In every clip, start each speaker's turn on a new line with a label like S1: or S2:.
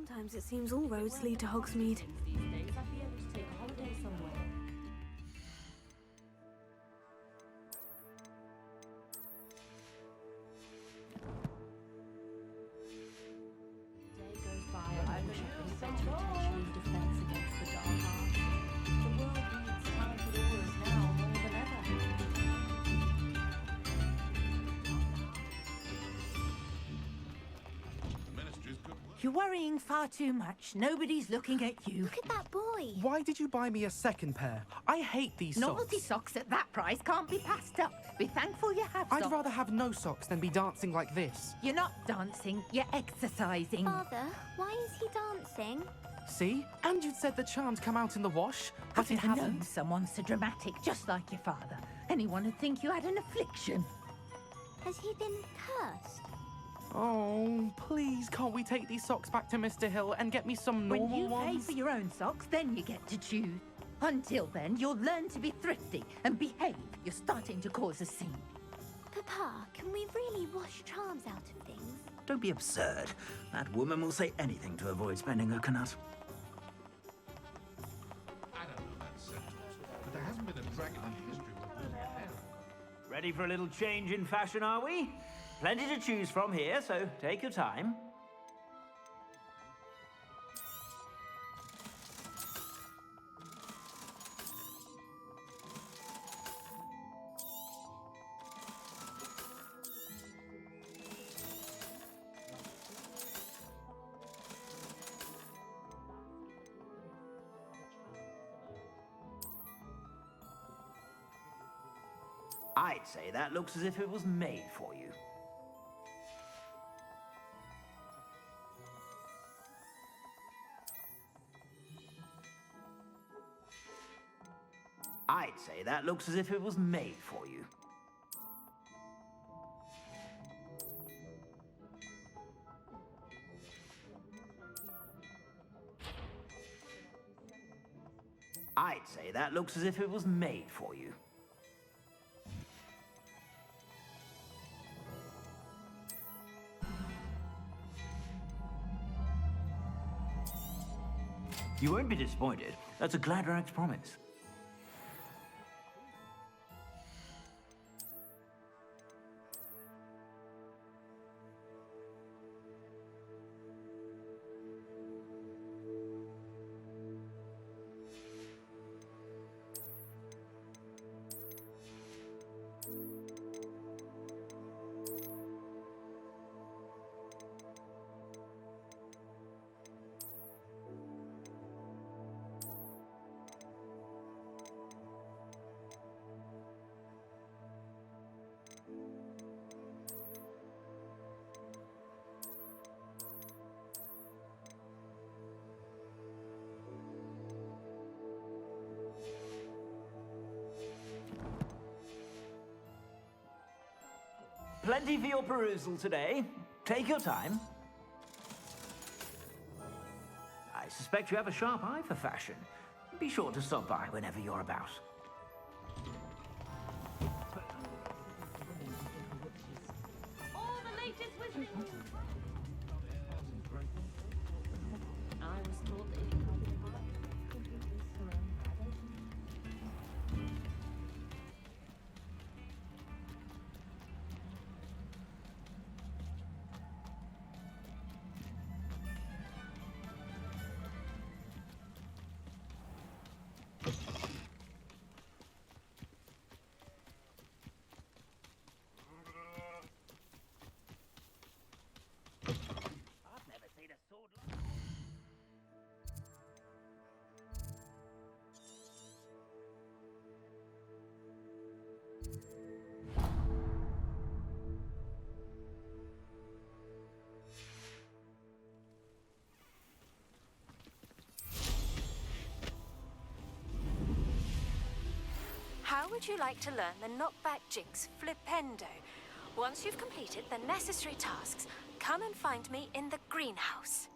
S1: Sometimes it seems all roads lead to Hogsmeade.
S2: These days, I'd be able to take a holiday somewhere. Day goes by and I wish I could better attention in defense against the dark arts. The world needs talented aurors now more than ever.
S3: You're worrying far too much. Nobody's looking at you.
S4: Look at that boy.
S5: Why did you buy me a second pair? I hate these socks.
S3: Novelty socks at that price can't be passed up. Be thankful you have
S5: I'd
S3: socks.
S5: rather have no socks than be dancing like this.
S3: You're not dancing, you're exercising.
S4: Father, why is he dancing?
S5: See? And you'd said the charms come out in the wash, but
S3: I've
S5: it
S3: never known
S5: hasn't.
S3: someone so dramatic, just like your father. Anyone would think you had an affliction.
S4: Has he been cursed?
S5: Oh, please, can't we take these socks back to Mr. Hill and get me some normal
S3: When you
S5: ones?
S3: pay for your own socks, then you get to choose. Until then, you'll learn to be thrifty and behave. You're starting to cause a scene.
S4: Papa, can we really wash charms out of things?
S6: Don't be absurd. That woman will say anything to avoid spending her canut.
S7: I don't know that sentence, but there hasn't been a dragon in history with blue hair.
S6: Ready for a little change in fashion, are we? Plenty to choose from here, so take your time. I'd say that looks as if it was made for you. I'd say that looks as if it was made for you. I'd say that looks as if it was made for you. You won't be disappointed. That's a Gladrag's promise. Plenty for your perusal today. Take your time. I suspect you have a sharp eye for fashion. Be sure to stop by whenever you're about.
S2: All the latest wisdom. I was told that you
S1: How would you like to learn the knockback jinx flipendo? Once you've completed the necessary tasks, come and find me in the greenhouse.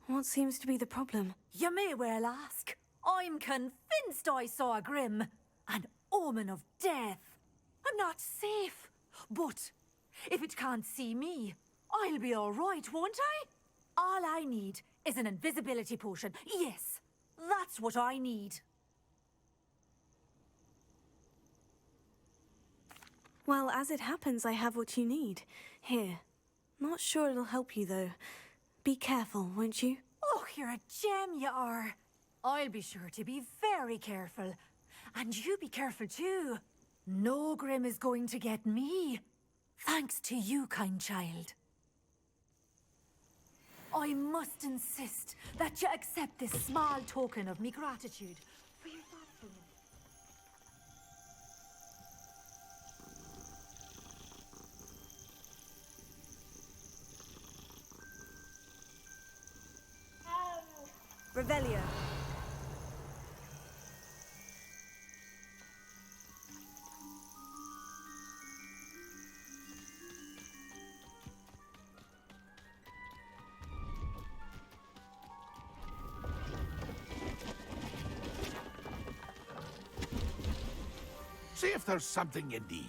S1: What seems to be the problem?
S8: You may well ask. I'm convinced I saw a grim, an omen of death. I'm not safe. But if it can't see me, I'll be all right, won't I? All I need is an invisibility potion. Yes, that's what I need.
S9: Well, as it happens, I have what you need. Here. Not sure it'll help you, though. Be careful, won't you?
S8: Oh, you're a gem, you are. I'll be sure to be very careful. And you be careful, too. No Grim is going to get me. Thanks to you, kind child. I must insist that you accept this small token of me gratitude for your thoughtfulness.
S9: Revelio.
S7: See if there's something you need.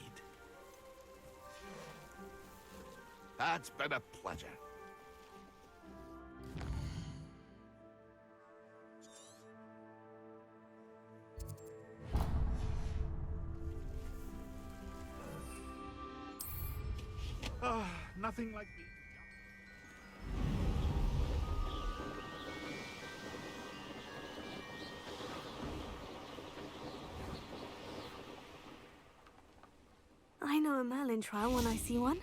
S7: That's been a pleasure. Nothing like being
S9: I know a Merlin trial when I see one.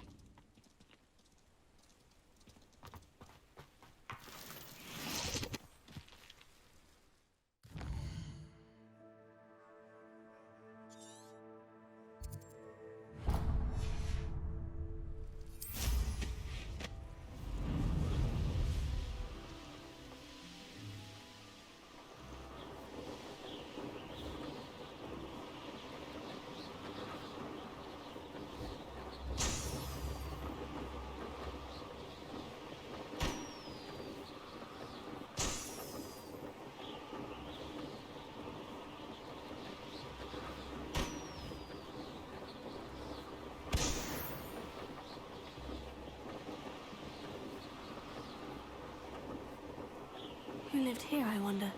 S9: Who lived here, I wonder?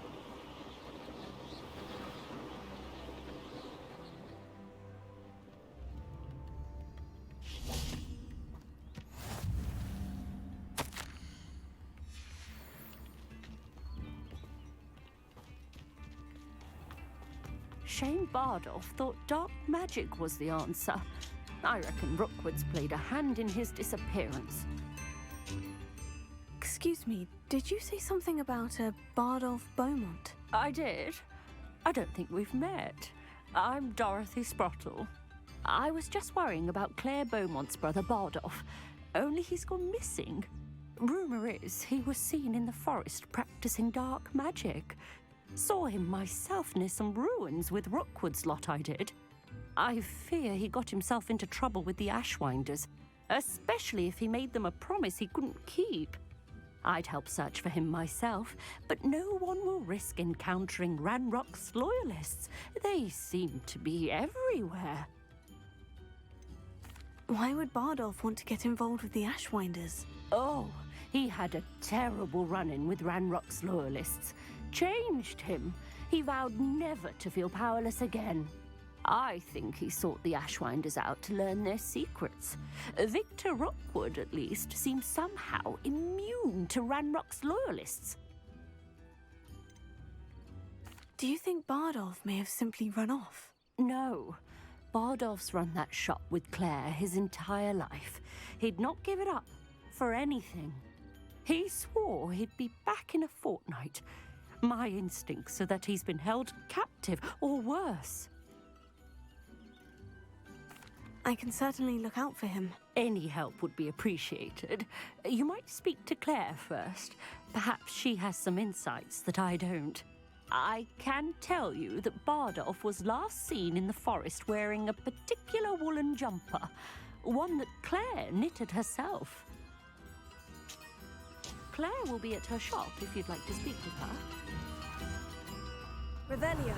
S10: Shame Bardolph thought dark magic was the answer. I reckon Rookwood's played a hand in his disappearance.
S9: Excuse me, did you say something about a Bardolph Beaumont?
S10: I did. I don't think we've met. I'm Dorothy Sprottle. I was just worrying about Claire Beaumont's brother Bardolph, only he's gone missing. Rumour is he was seen in the forest practicing dark magic. Saw him myself near some ruins with Rookwood's lot I did. I fear he got himself into trouble with the Ashwinders, especially if he made them a promise he couldn't keep. I'd help search for him myself, but no one will risk encountering Ranrock's loyalists. They seem to be everywhere.
S9: Why would Bardolph want to get involved with the Ashwinders?
S10: Oh, he had a terrible run-in with Ranrock's loyalists. Changed him. He vowed never to feel powerless again. I think he sought the Ashwinders out to learn their secrets. Victor Rookwood, at least, seems somehow immune to Ranrock's loyalists.
S9: Do you think Bardolph may have simply run off?
S10: No. Bardolph's run that shop with Claire his entire life. He'd not give it up for anything. He swore he'd be back in a fortnight. My instincts are that he's been held captive, or worse.
S9: I can certainly look out for him.
S10: Any help would be appreciated. You might speak to Claire first. Perhaps she has some insights that I don't. I can tell you that Bardolph was last seen in the forest wearing a particular woolen jumper, one that Claire knitted herself. Claire will be at her shop if you'd like to speak with her.
S9: Revelio.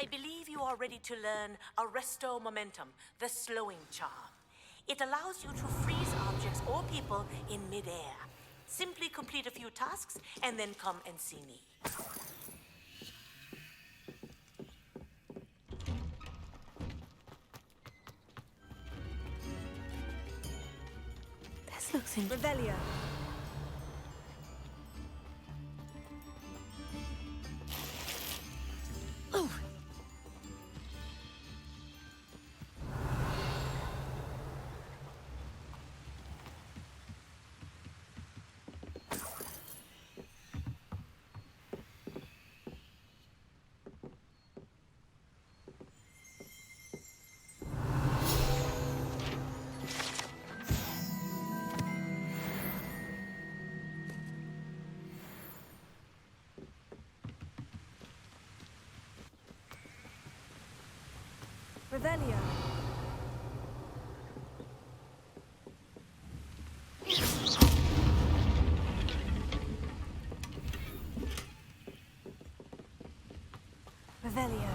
S11: I believe you are ready to learn Arresto Momentum, the slowing charm. It allows you to freeze objects or people in midair. Simply complete a few tasks and then come and see me.
S9: This looks in Revelia. Revelia. Revelia.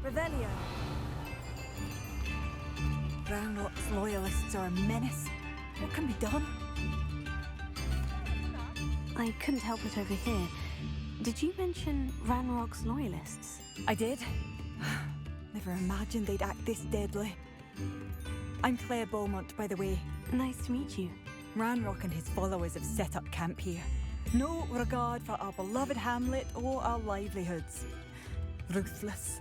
S9: Revelia. Brownlock's loyalists are a menace. What can be done? I couldn't help it over here. Did you mention Ranrock's loyalists?
S12: I did. Never imagined they'd act this deadly. I'm Claire Beaumont, by the way.
S9: Nice to meet you.
S12: Ranrock and his followers have set up camp here. No regard for our beloved hamlet or our livelihoods. Ruthless.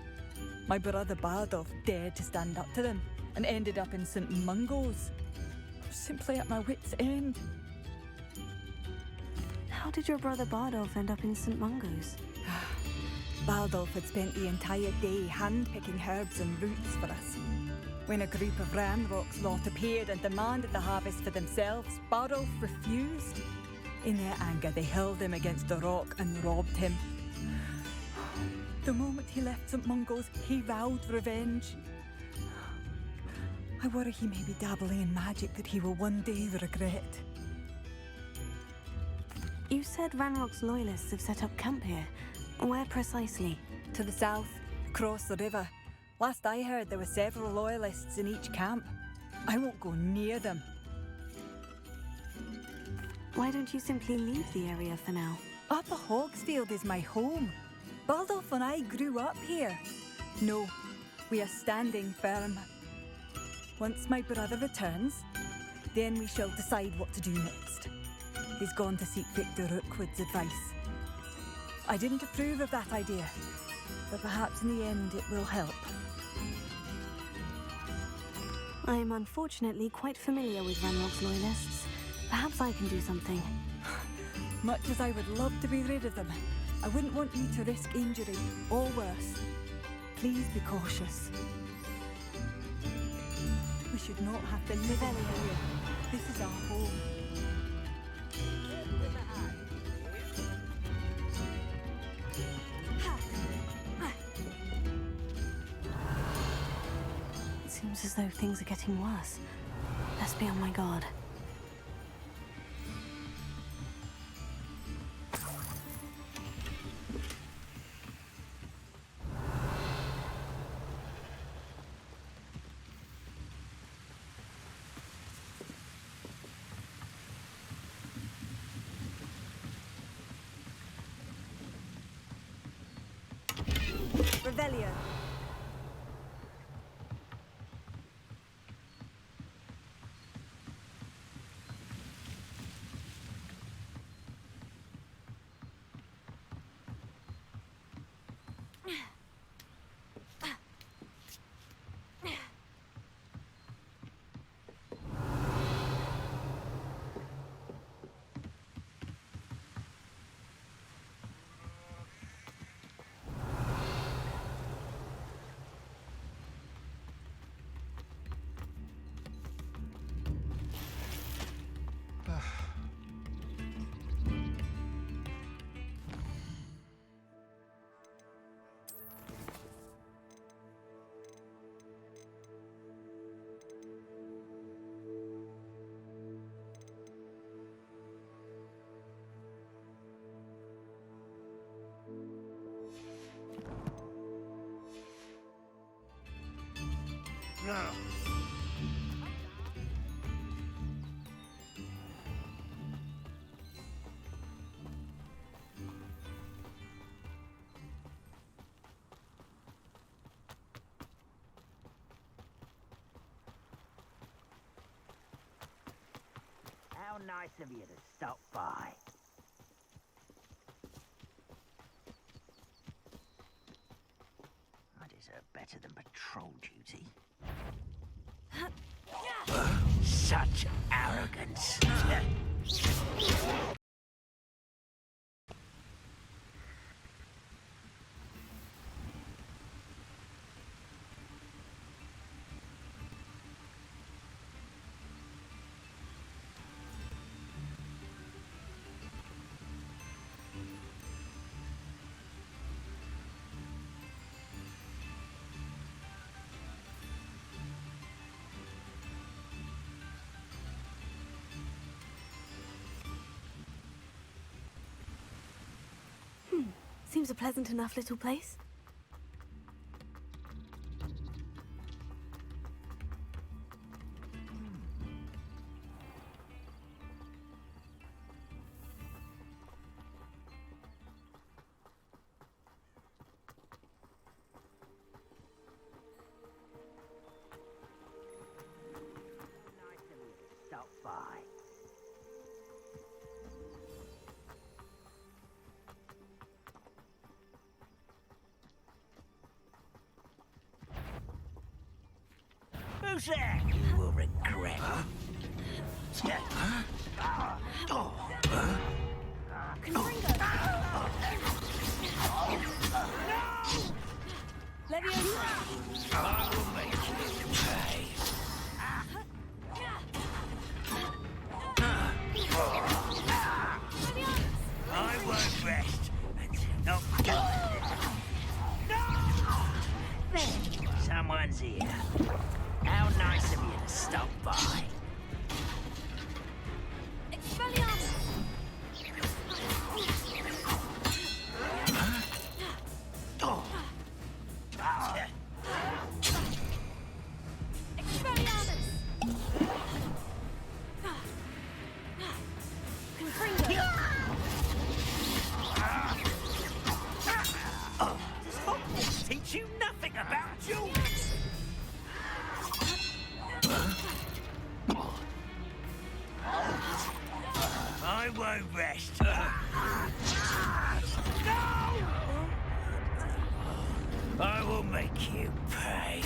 S12: My brother Bardolph dared to stand up to them and ended up in St. Mungo's. I'm simply at my wit's end.
S9: How did your brother Bardolph end up in St. Mungo's?
S12: Bardolph had spent the entire day hand-picking herbs and roots for us. When a group of Ranrock's lot appeared and demanded the harvest for themselves, Bardolph refused. In their anger, they hurled him against a rock and robbed him. The moment he left St. Mungo's, he vowed revenge. I worry he may be dabbling in magic that he will one day regret.
S9: You said Ranrock's loyalists have set up camp here. Where precisely?
S12: To the south, across the river. Last I heard, there were several loyalists in each camp. I won't go near them.
S9: Why don't you simply leave the area for now?
S12: Upper Hogsfield is my home. Bardolph and I grew up here. No, we are standing firm. Once my brother returns, then we shall decide what to do next. He's gone to seek Victor Rookwood's advice. I didn't approve of that idea, but perhaps in the end it will help.
S9: I am unfortunately quite familiar with Ranrock's loyalists. Perhaps I can do something.
S12: Much as I would love to be rid of them, I wouldn't want you to risk injury, or worse. Please be cautious. We should not have to live anywhere. This is our home.
S9: It seems as though things are getting worse. Best be on my guard.
S12: Revelia.
S13: How nice of you to stop by. I deserve better than patrol duty. Such arrogance.
S9: Seems a pleasant enough little place.
S13: Stop by. Who's that? You will regret. I will make you pay. I won't rest until not done. No! Someone's here. How nice of you to stop by.
S6: Does Hogwarts teach you nothing about jewelry?
S13: I won't rest. I will make you pay.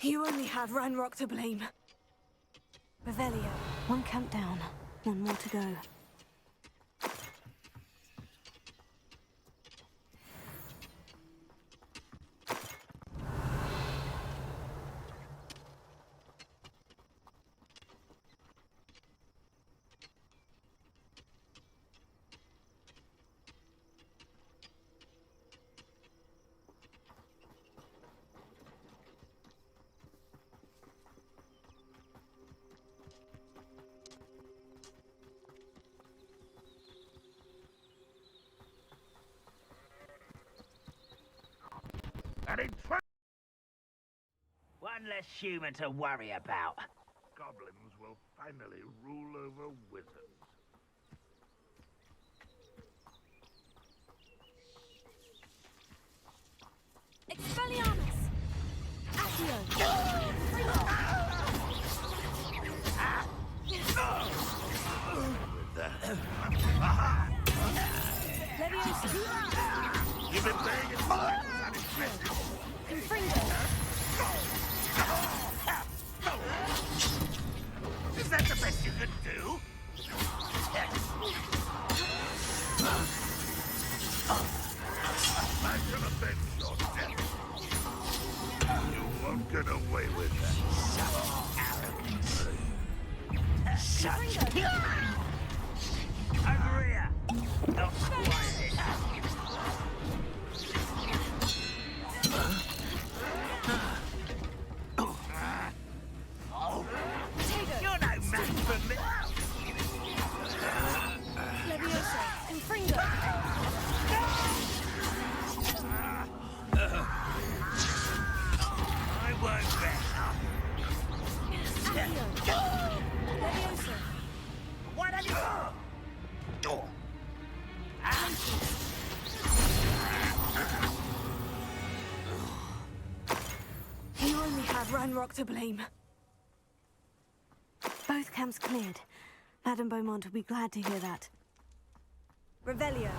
S9: You only had Ranrock to blame. Revelio, one camp down, one more to go.
S13: One less human to worry about.
S7: Goblins will finally rule over wizards.
S4: Expelliarmus! Accio!
S7: You've been paying it mine.
S13: Is that the best you can do?
S7: I'm gonna avenge your death. You won't get away with that.
S13: Such over here. Not quiet. You're no match for me.
S4: Leviosa! Confringo!
S13: What have you? Door.
S9: You only have Ranrock to blame. Both camps cleared. Madame Beaumont will be glad to hear that.
S12: Revelio.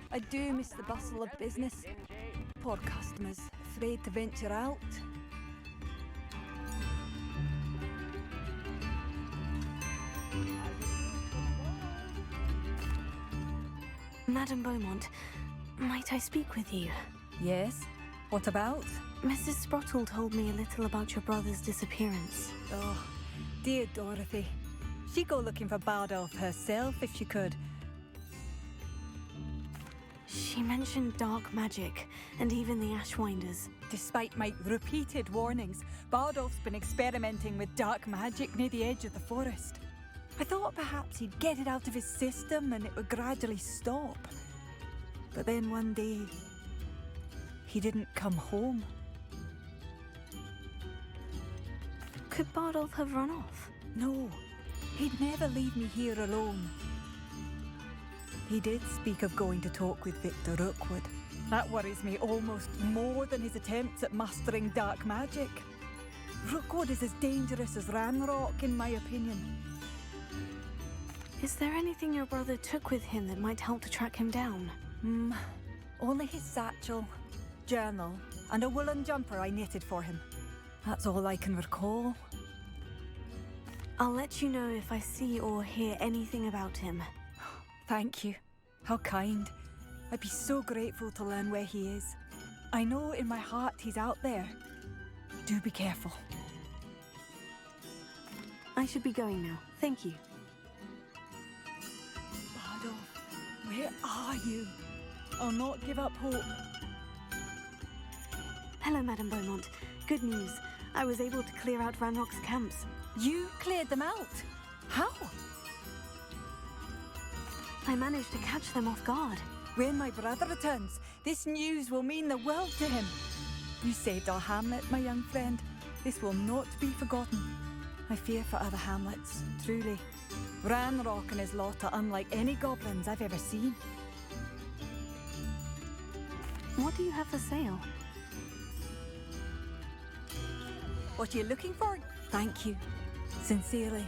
S12: I do miss the bustle of business. Poor customers, afraid to venture out.
S9: Madame Beaumont, might I speak with you?
S12: Yes? What about?
S9: Mrs. Sprottle told me a little about your brother's disappearance.
S12: Oh, dear Dorothy. She'd go looking for Bardolph herself if she could.
S9: She mentioned dark magic, and even the Ashwinders.
S12: Despite my repeated warnings, Bardolph's been experimenting with dark magic near the edge of the forest. I thought perhaps he'd get it out of his system and it would gradually stop. But then one day, he didn't come home.
S9: Could Bardolph have run off?
S12: No, he'd never leave me here alone. He did speak of going to talk with Victor Rookwood. That worries me almost more than his attempts at mastering dark magic. Rookwood is as dangerous as Ranrock, in my opinion.
S9: Is there anything your brother took with him that might help to track him down?
S12: Only his satchel, journal, and a woolen jumper I knitted for him. That's all I can recall.
S9: I'll let you know if I see or hear anything about him.
S12: Thank you. How kind. I'd be so grateful to learn where he is. I know in my heart he's out there. Do be careful.
S9: I should be going now. Thank you.
S12: Bardolph, where are you? I'll not give up hope.
S9: Hello, Madame Beaumont. Good news. I was able to clear out Ranrock's camps.
S12: You cleared them out? How?
S9: I managed to catch them off guard.
S12: When my brother returns, this news will mean the world to him. You saved our hamlet, my young friend. This will not be forgotten. I fear for other hamlets, truly. Ranrock and his lot are unlike any goblins I've ever seen.
S9: What do you have for sale?
S12: What are you looking for? Thank you. Sincerely.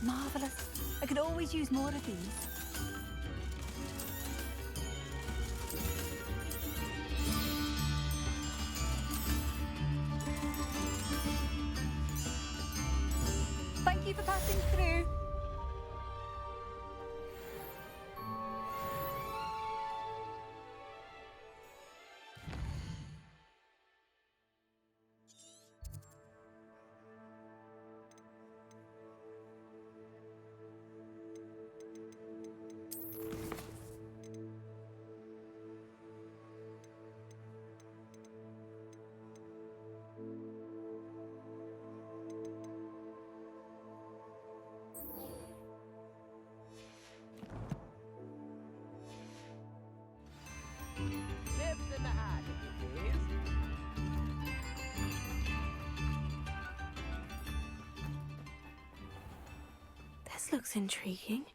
S12: Marvellous. I could always use more of these. Thank you for passing through.
S13: Chips in the hat, if you please.
S9: This looks intriguing.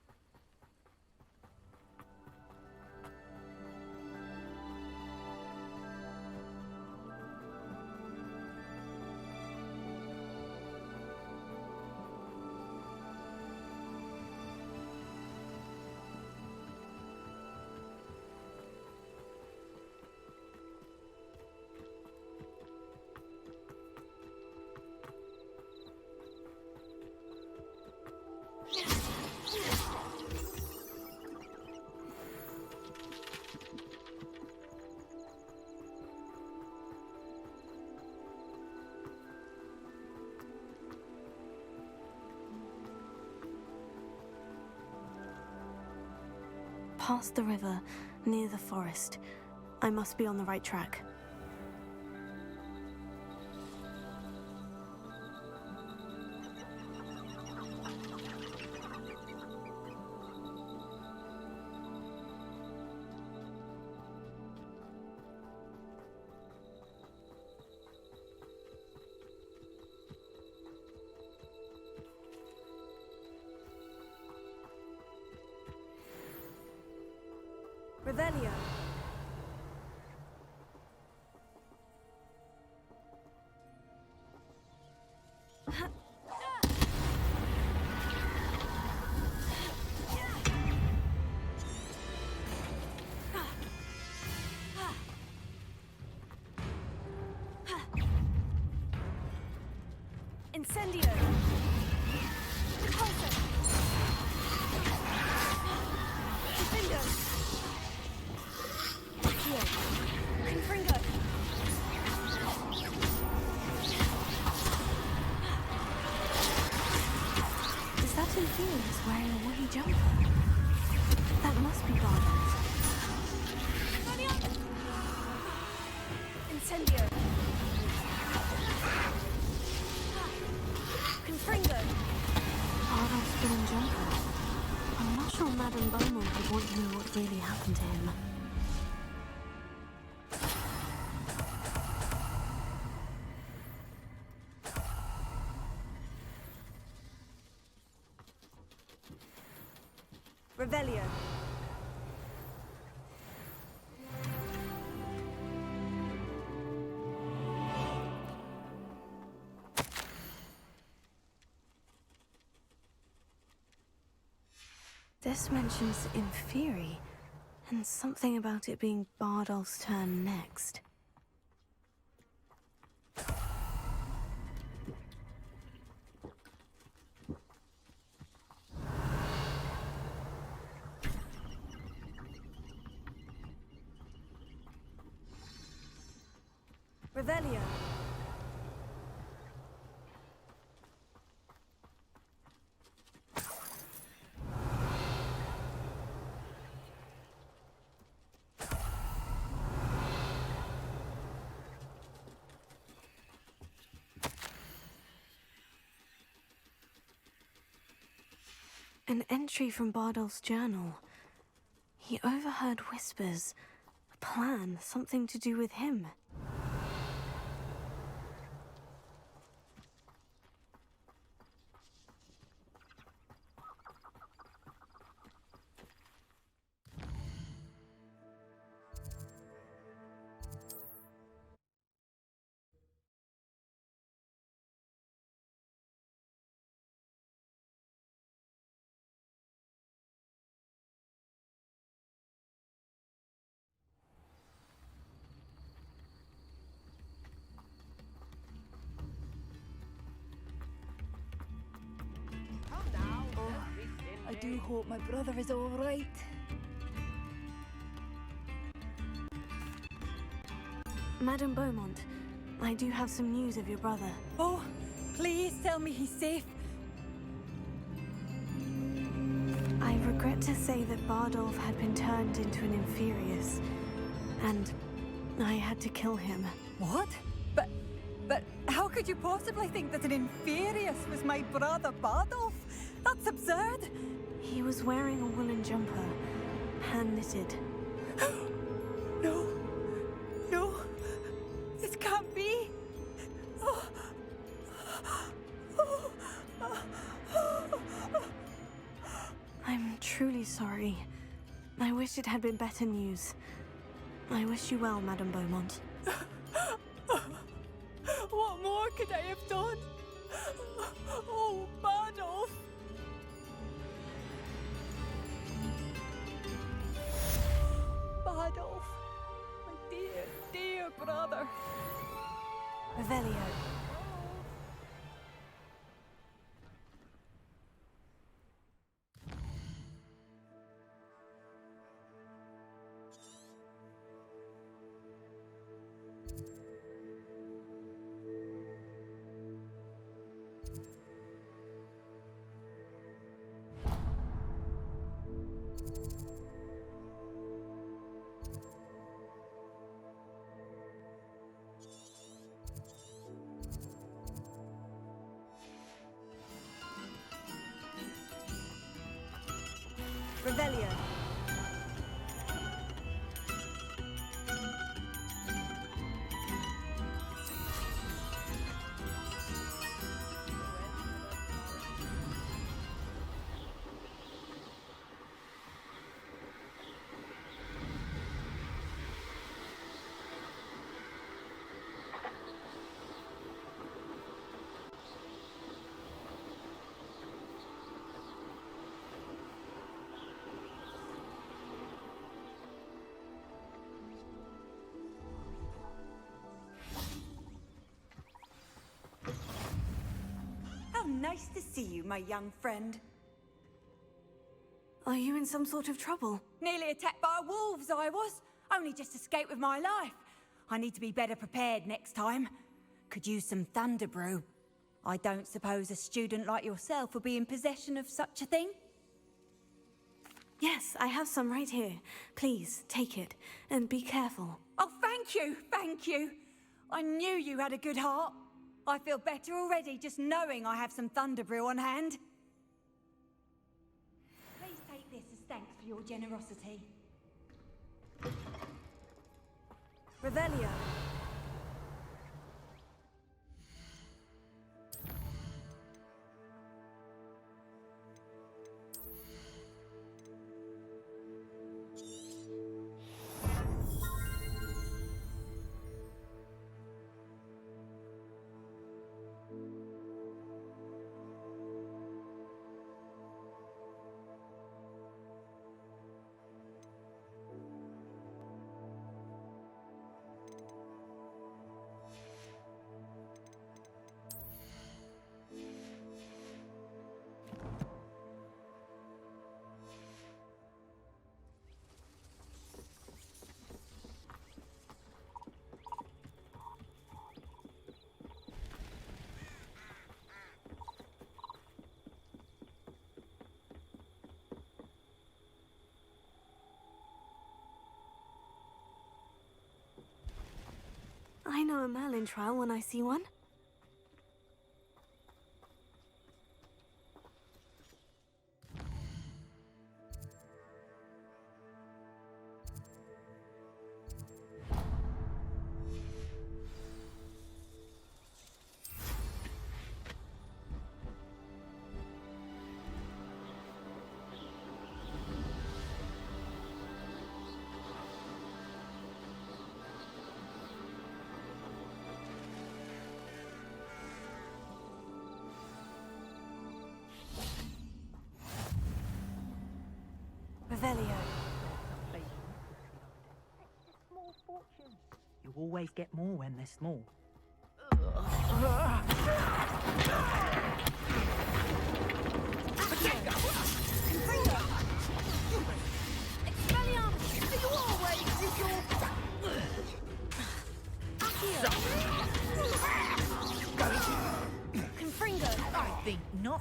S9: past the river, near the forest. I must be on the right track. Revelio. Incendio. Repulsor. Incendio. Confringo. Is that Inferius wearing a woolly jumper? That must be Bardolph. Incendio. Confringo. Bardolph's woolen jumper. I'm not sure Madame Beaumont would want to know what really happened to him. Revelio. This mentions Inferi, and something about it being Bardolph's turn next. Revelio. An entry from Bardolph's journal. He overheard whispers. A plan, something to do with him.
S12: I do hope my brother is all right.
S9: Madame Beaumont, I do have some news of your brother.
S12: Oh, please tell me he's safe.
S9: I regret to say that Bardolph had been turned into an Inferius, and I had to kill him.
S12: What? But how could you possibly think that an Inferius was my brother Bardolph? That's absurd.
S9: He was wearing a woolen jumper, hand-knitted.
S12: No. No. This can't be.
S9: I'm truly sorry. I wish it had been better news. I wish you well, Madame Beaumont.
S12: What more could I have done? Oh, Bardolph! Bardolph, my dear, dear brother.
S9: Revelio.
S12: Revelio. How nice to see you, my young friend.
S9: Are you in some sort of trouble?
S12: Nearly attacked by wolves, I was. Only just escaped with my life. I need to be better prepared next time. Could use some thunder brew. I don't suppose a student like yourself would be in possession of such a thing?
S9: Yes, I have some right here. Please, take it, and be careful.
S12: Oh, thank you, thank you. I knew you had a good heart. I feel better already just knowing I have some thunder brew on hand. Please take this as thanks for your generosity. Revelio.
S9: I know a Merlin trial when I see one. Revelio.
S14: Small fortunes. You always get more when they're small. I think not.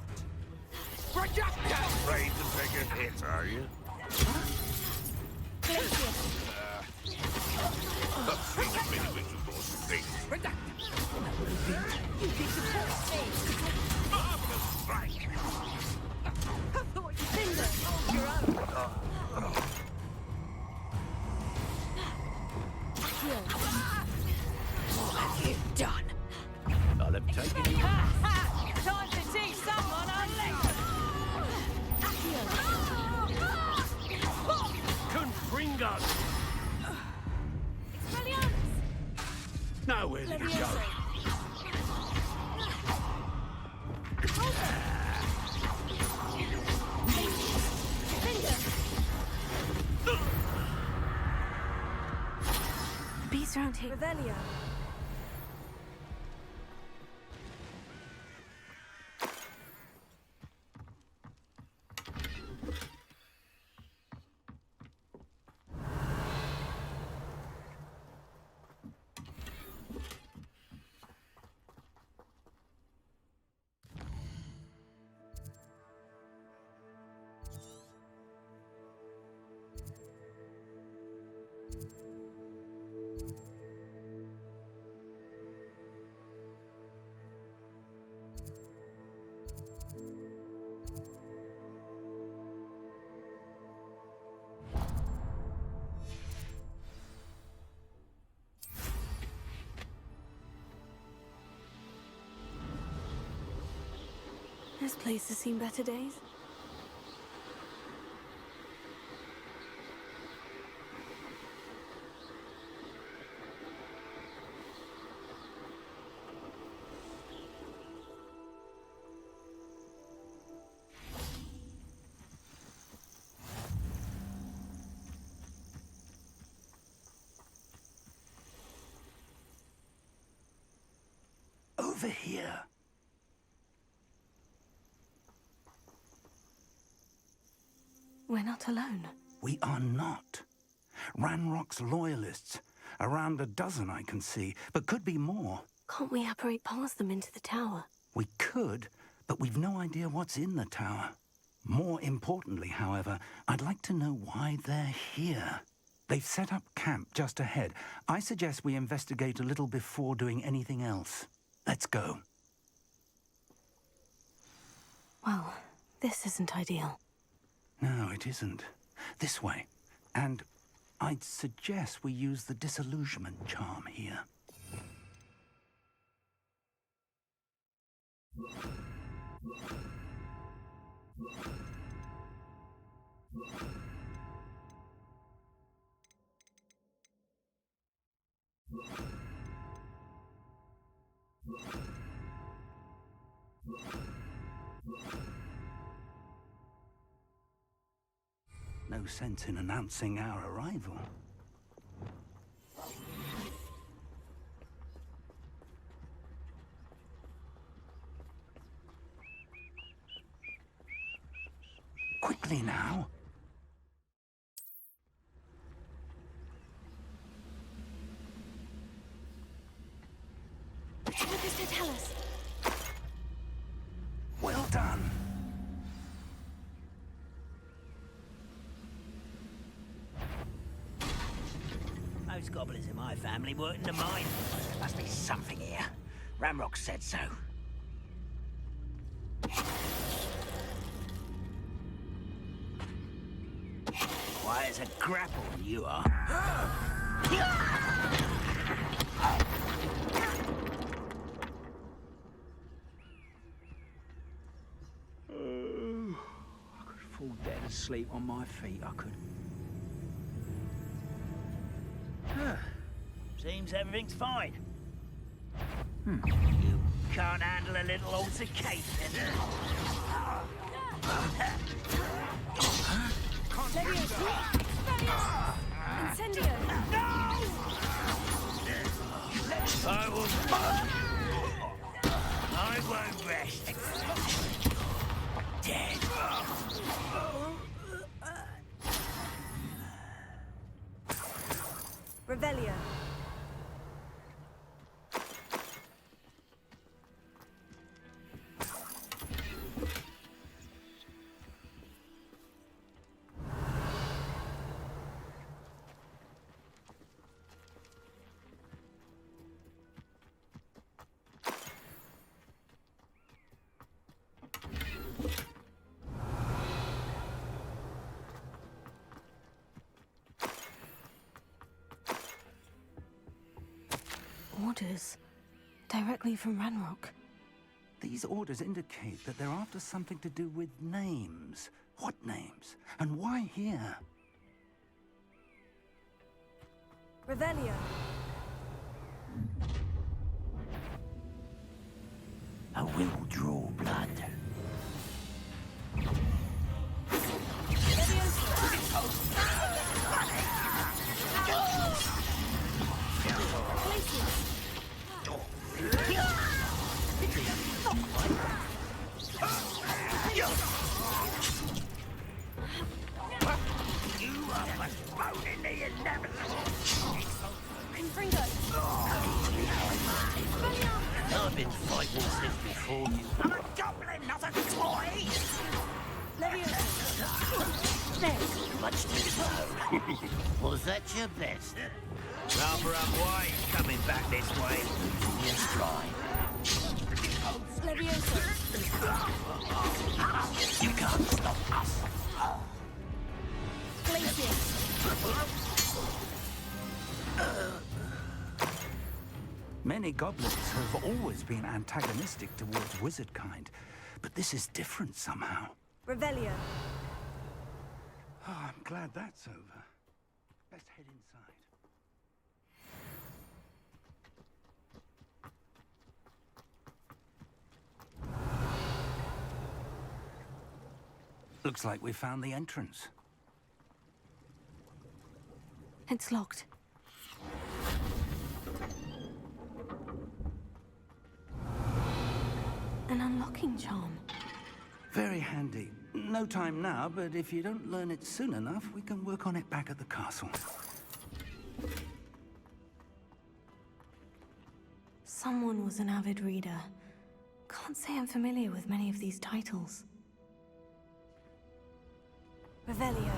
S13: Afraid to take a hit, are you? I've seen a minute with you those things. Marvelous strike!
S3: What have you done?
S13: I'll have taken you.
S10: Time to teach someone a lesson!
S13: Confringo! Now where did it go?
S9: Beast around here.
S12: Revelio.
S9: This place has seen better days.
S15: Over here.
S9: We're not alone.
S15: We are not. Ranrock's loyalists. Around a dozen I can see, but could be more.
S9: Can't we apparate past them into the tower?
S15: We could, but we've no idea what's in the tower. More importantly, however, I'd like to know why they're here. They've set up camp just ahead. I suggest we investigate a little before doing anything else. Let's go.
S9: Well, this isn't ideal.
S15: No, it isn't. This way. And I'd suggest we use the disillusionment charm here. No sense in announcing our arrival. Quickly now.
S9: What does it tell us?
S15: Well done.
S13: Most goblins in my family work in the mine. There must be something here. Ranrock said so. Quiet as a grapple, you are.
S6: I could fall dead asleep on my feet, I could.
S13: Seems everything's fine. You can't handle a little altercation.
S9: Incendio!
S13: I won't rest. Dead.
S12: Revelio.
S9: Orders. Directly from Ranrock.
S15: These orders indicate that they're after something to do with names. What names? And why here?
S12: Revelio.
S13: I will draw blood. You are postponing the inevitable. I've been fighting since before you. I'm a goblin, not a toy! There's much to know. Was that your best? Rather unwise coming back this way. Yes, try. You can't stop us.
S15: Many goblins have always been antagonistic towards wizard kind, but this is different somehow.
S12: Revelio.
S15: Oh, I'm glad that's over. Let's head inside. Looks like we found the entrance.
S9: It's locked. An unlocking charm.
S15: Very handy. No time now, but if you don't learn it soon enough, we can work on it back at the castle.
S9: Someone was an avid reader. Can't say I'm familiar with many of these titles.
S12: Revelio.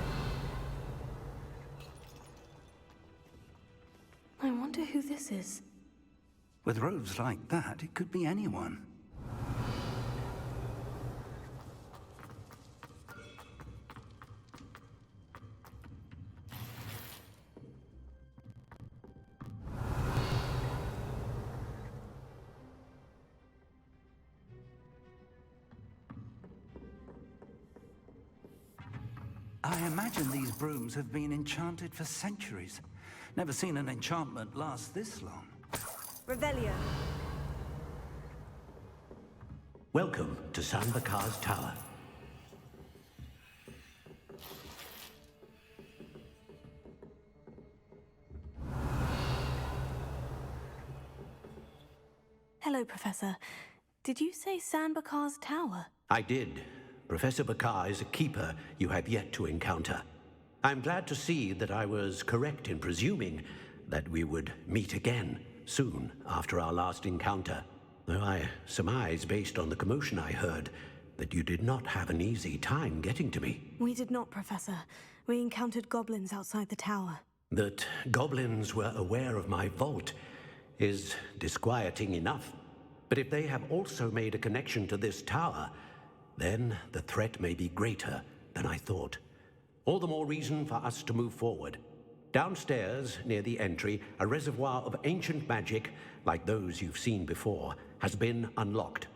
S9: I wonder who this is.
S15: With robes like that, it could be anyone. I imagine these brooms have been enchanted for centuries. Never seen an enchantment last this long.
S12: Revelio.
S13: Welcome to Bakar's tower.
S9: Hello, Professor. Did you say Bakar's tower?
S13: I did. Professor Bakar is a keeper you have yet to encounter. I'm glad to see that I was correct in presuming that we would meet again soon after our last encounter. Though I surmise, based on the commotion I heard, that you did not have an easy time getting to me.
S9: We did not, Professor. We encountered goblins outside the tower.
S13: That goblins were aware of my vault is disquieting enough. But if they have also made a connection to this tower, then the threat may be greater than I thought. All the more reason for us to move forward. Downstairs, near the entry, a reservoir of ancient magic, like those you've seen before, has been unlocked.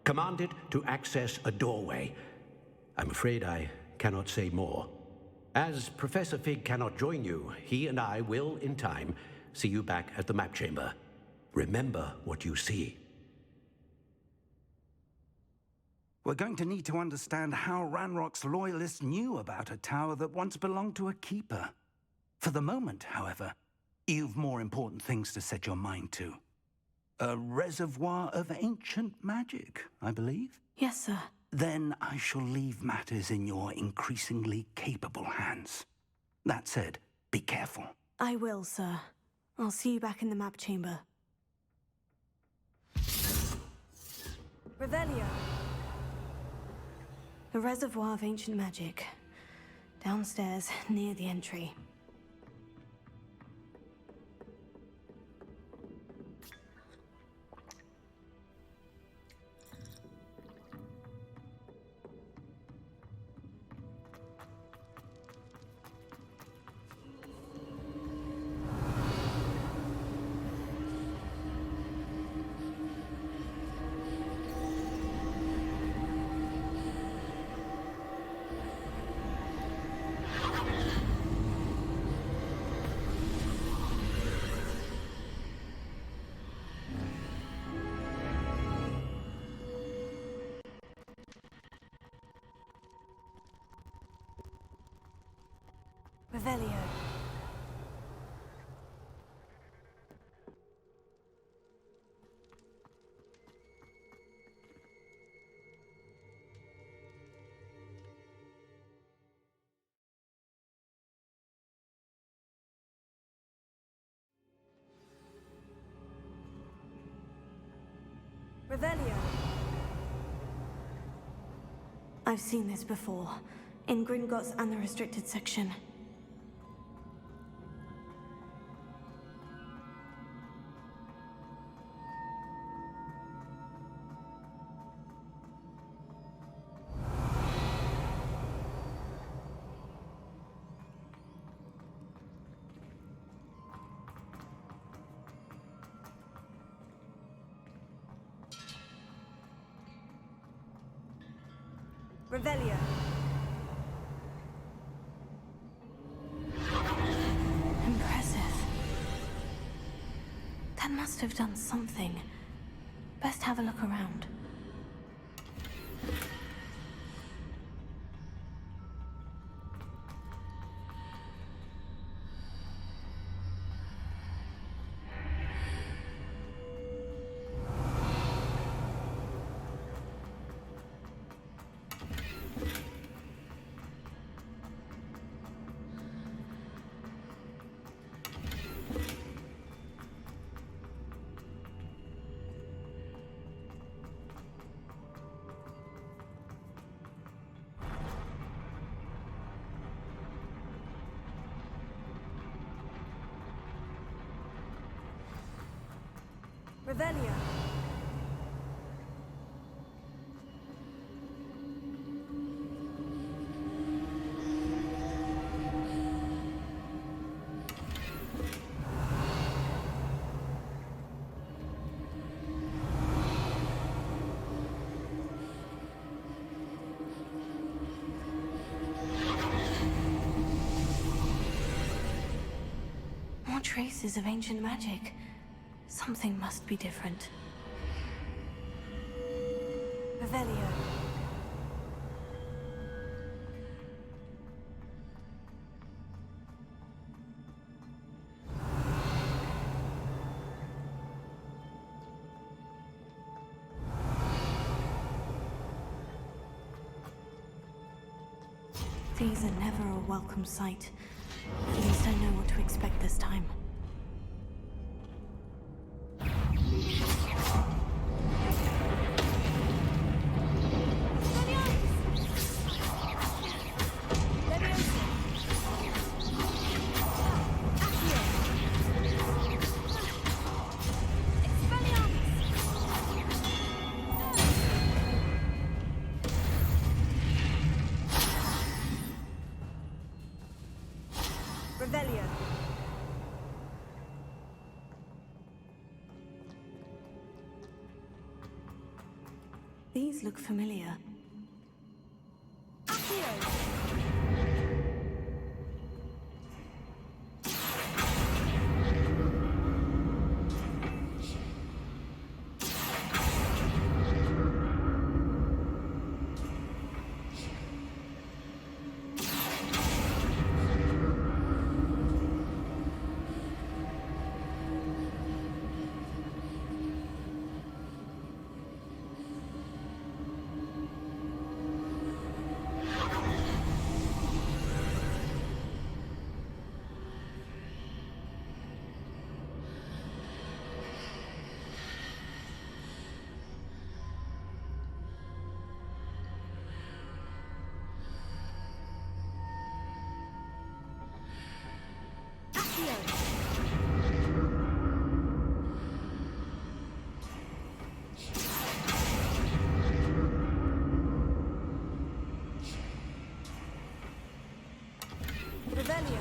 S13: Command it to access a doorway. I'm afraid I cannot say more. As Professor Fig cannot join you, he and I will, in time, see you back at the map chamber. Remember what you see.
S15: We're going to need to understand how Ranrock's loyalists knew about a tower that once belonged to a keeper. For the moment, however, you've more important things to set your mind to. A reservoir of ancient magic, I believe?
S9: Yes, sir.
S15: Then I shall leave matters in your increasingly capable hands. That said, be careful.
S9: I will, sir. I'll see you back in the map chamber.
S12: Revelio.
S9: A reservoir of ancient magic. Downstairs, near the entry.
S12: Revelio. Revelio.
S9: I've seen this before. In Gringotts and the restricted section.
S12: Revelio.
S9: Impressive. That must have done something. Best have a look around.
S12: Revelio.
S9: More traces of ancient magic. Something must be different.
S12: Revelio.
S9: These are never a welcome sight. At least I know what to expect this time.
S12: Revelio.
S9: These look familiar.
S12: Revelio.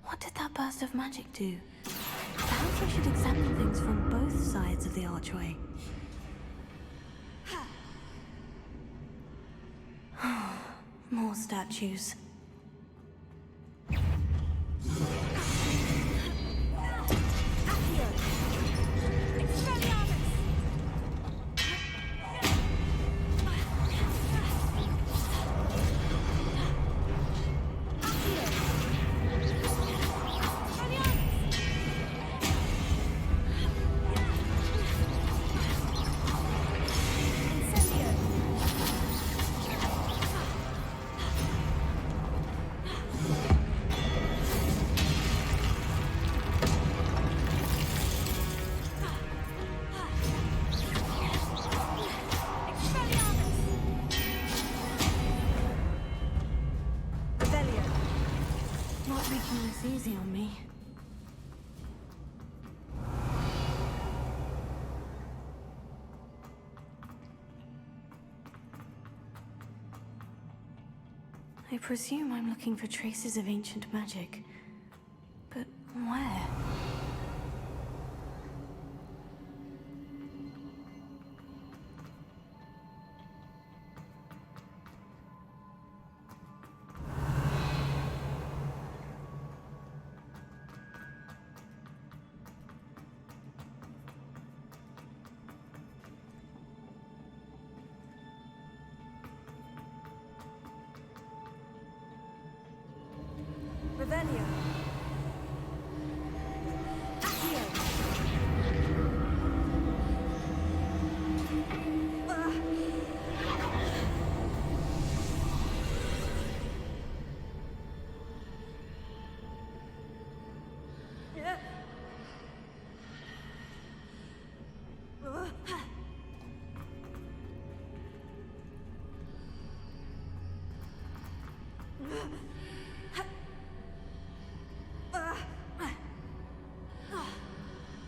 S9: What did that burst of magic do? Perhaps I should examine things from both sides of the archway. More statues. I presume I'm looking for traces of ancient magic. But where?
S12: Revelio. Accio.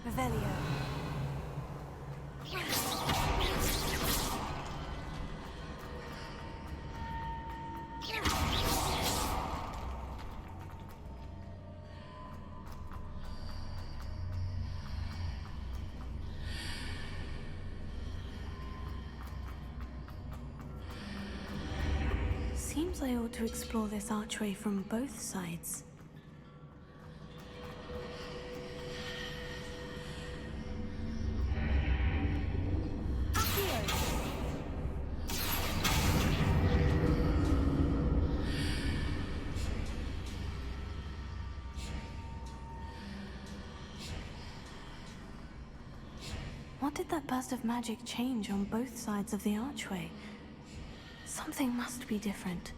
S12: Revelio.
S9: Seems I ought to explore this archway from both sides. What did that burst of magic change on both sides of the archway? Something must be different.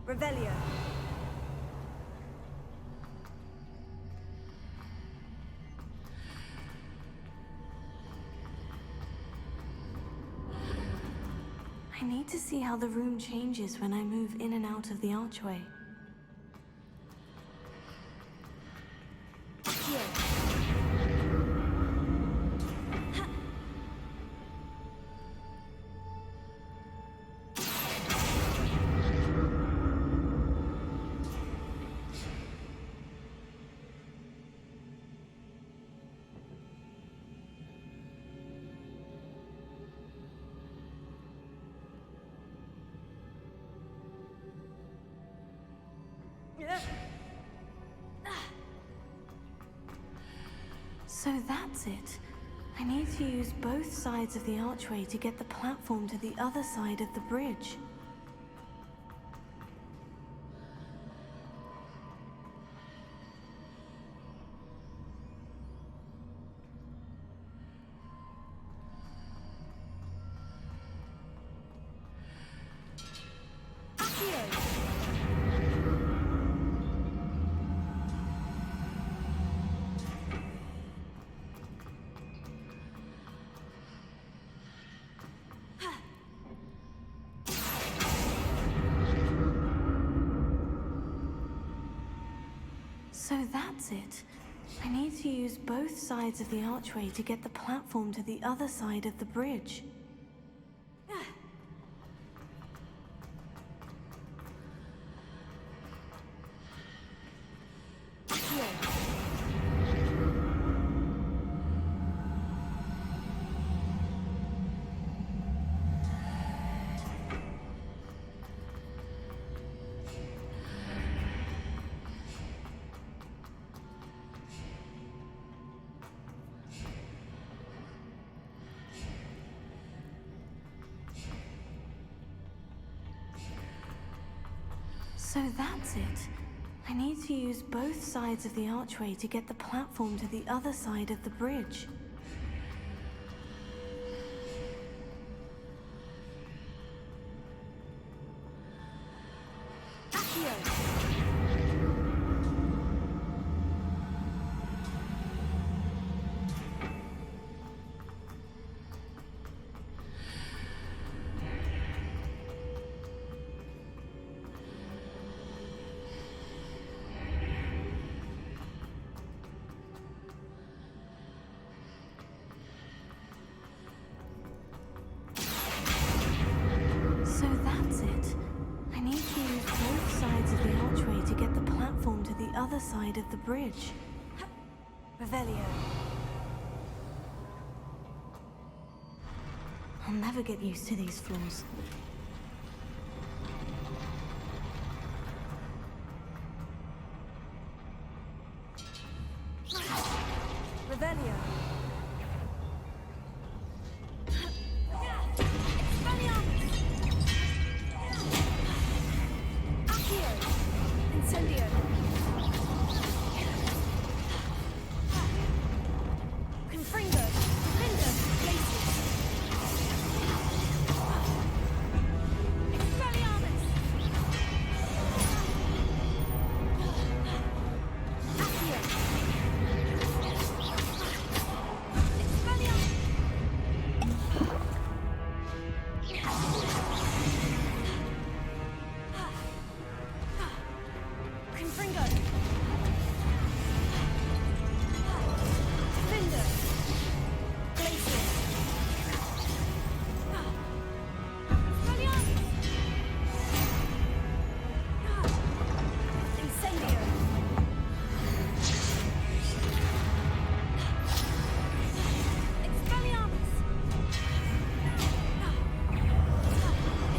S12: Revelio.
S9: I need to see how the room changes when I move in and out of the archway. So that's it. I need to use both sides of the archway to get the platform to the other side of the bridge. So that's it. I need to use both sides of the archway to get the platform to the other side of the bridge. So that's it. I need to use both sides of the archway to get the platform to the other side of the bridge. sides of the archway to get the platform to the other side of the bridge.
S8: Revelio.
S9: I'll never get used to these floors.
S8: Revelio. Incendio. Confringo. Lindo. Glacius. Expelliarmus. Accio. Expelliarmus. Confringo. Lindo. Glacius. Expelliarmus. Incendio. Expelliarmus.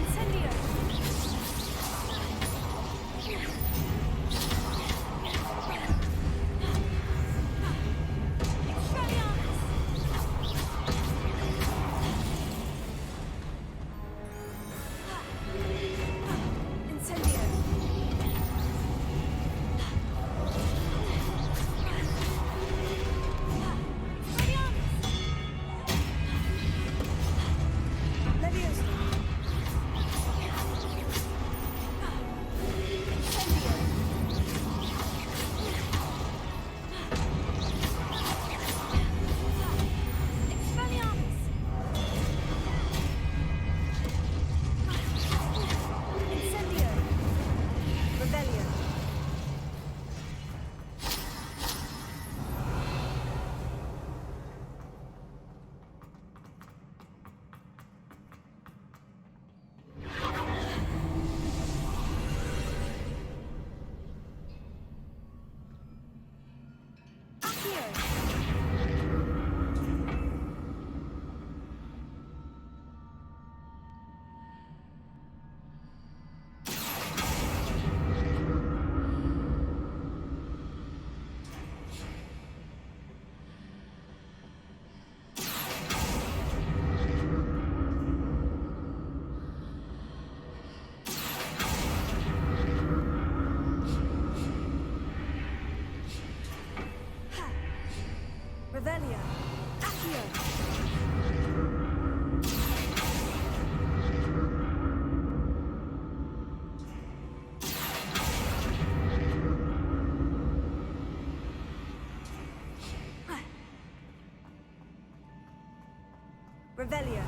S8: Incendio. Expelliarmus. Incendio. Leviosa. Incendio. Expelliarmus. Incendio. Rebellion. Accio. Revelio. Accio. Revelio.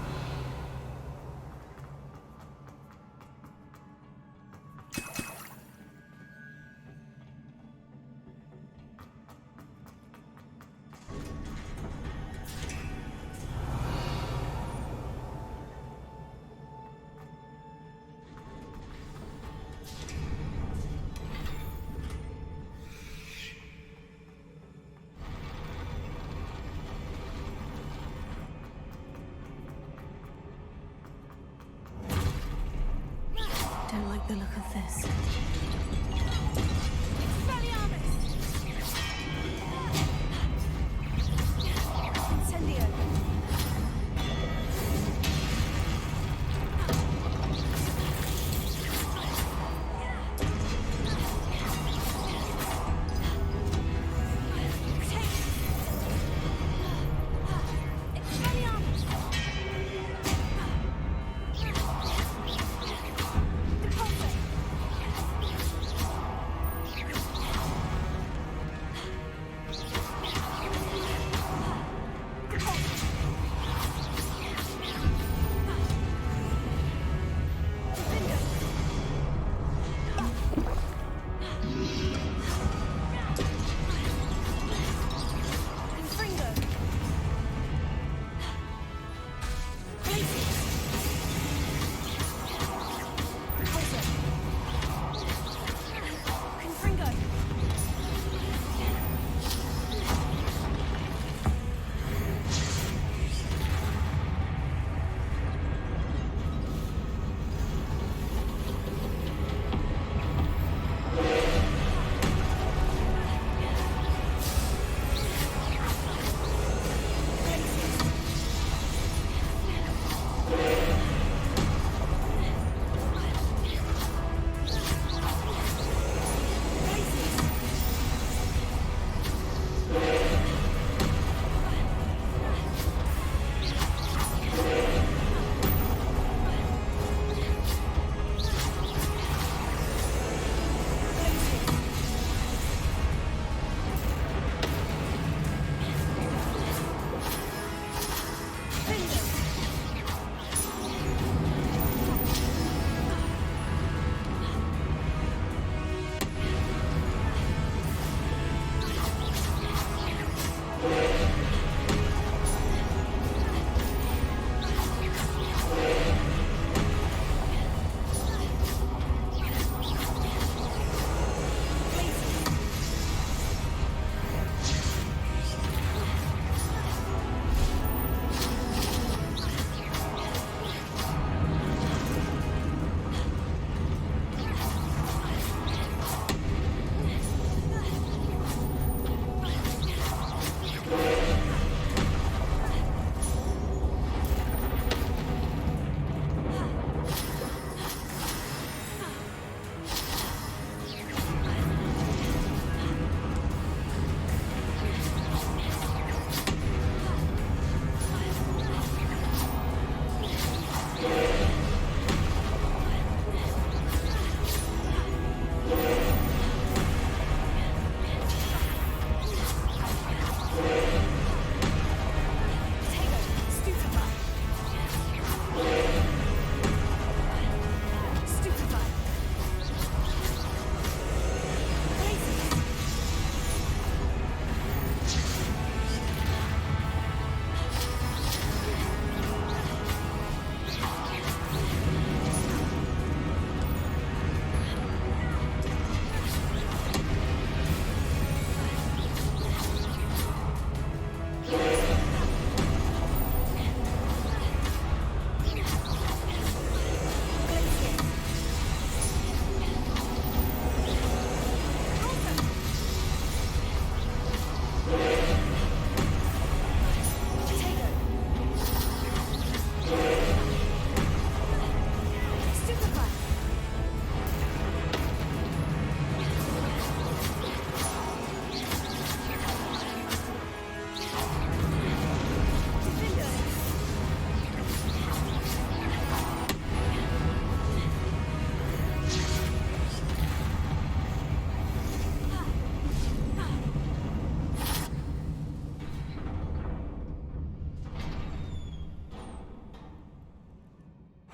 S9: Don't like the look of this.
S8: Expelliarmus. Incendio. Expelliarmus. Deposit.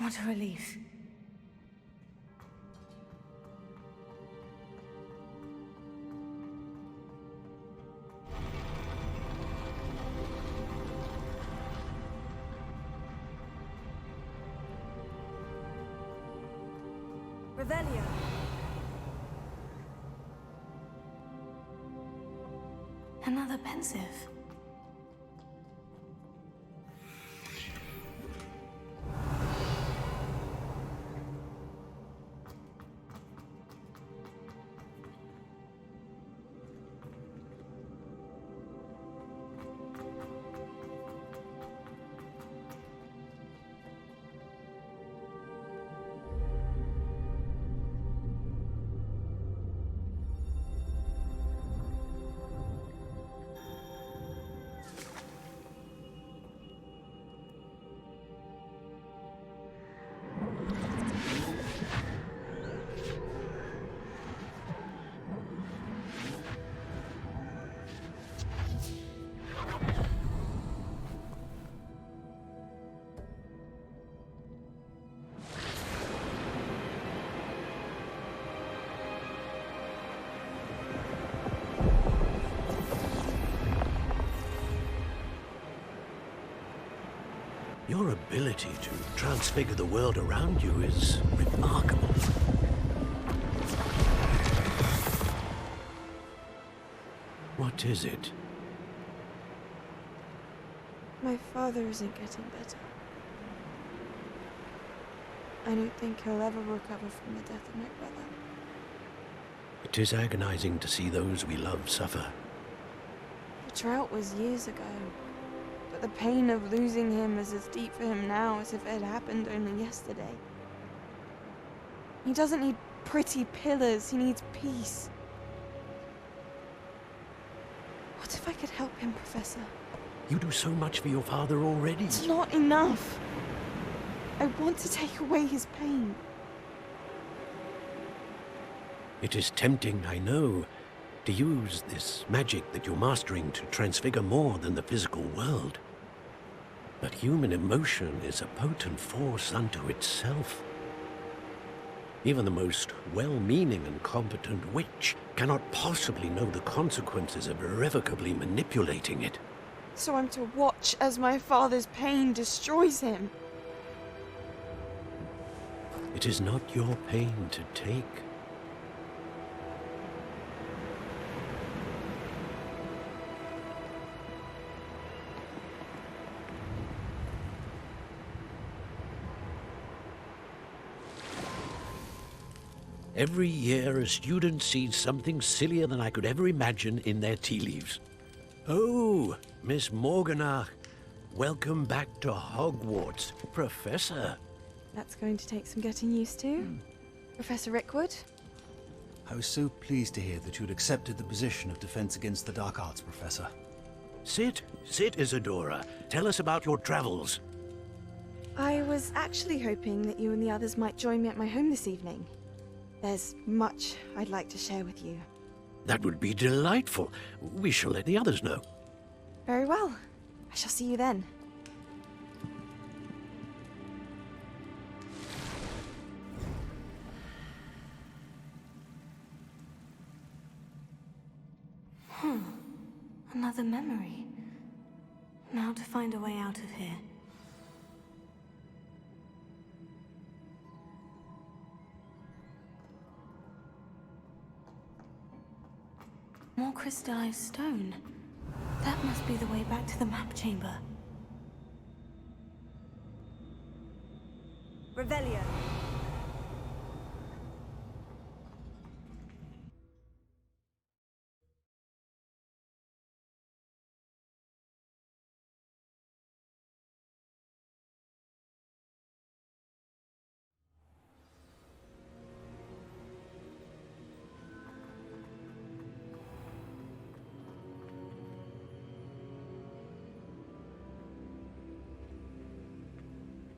S9: What a relief.
S12: Revelio.
S9: Another pensieve.
S13: Your ability to transfigure the world around you is remarkable. What is it?
S16: My father isn't getting better. I don't think he'll ever recover from the death of my brother.
S13: It is agonizing to see those we love suffer.
S16: The drought was years ago, but the pain of losing him is as deep for him now as if it had happened only yesterday. He doesn't need pretty pillars, he needs peace. What if I could help him, Professor?
S13: You do so much for your father already.
S16: It's not enough. I want to take away his pain.
S13: It is tempting, I know, to use this magic that you're mastering to transfigure more than the physical world. But human emotion is a potent force unto itself. Even the most well-meaning and competent witch cannot possibly know the consequences of irrevocably manipulating it.
S16: So I'm to watch as my father's pain destroys him.
S13: It is not your pain to take. Every year, a student sees something sillier than I could ever imagine in their tea leaves. Oh, Miss Morganach, welcome back to Hogwarts, Professor.
S16: That's going to take some getting used to. Professor Rickwood?
S17: I was so pleased to hear that you'd accepted the position of Defense Against the Dark Arts, Professor.
S13: Sit, Isadora. Tell us about your travels.
S16: I was actually hoping that you and the others might join me at my home this evening. There's much I'd like to share with you.
S13: That would be delightful. We shall let the others know.
S16: Very well. I shall see you then.
S9: Another memory. Now to find a way out of here. More crystallized stone. That must be the way back to the map chamber.
S12: Revelio.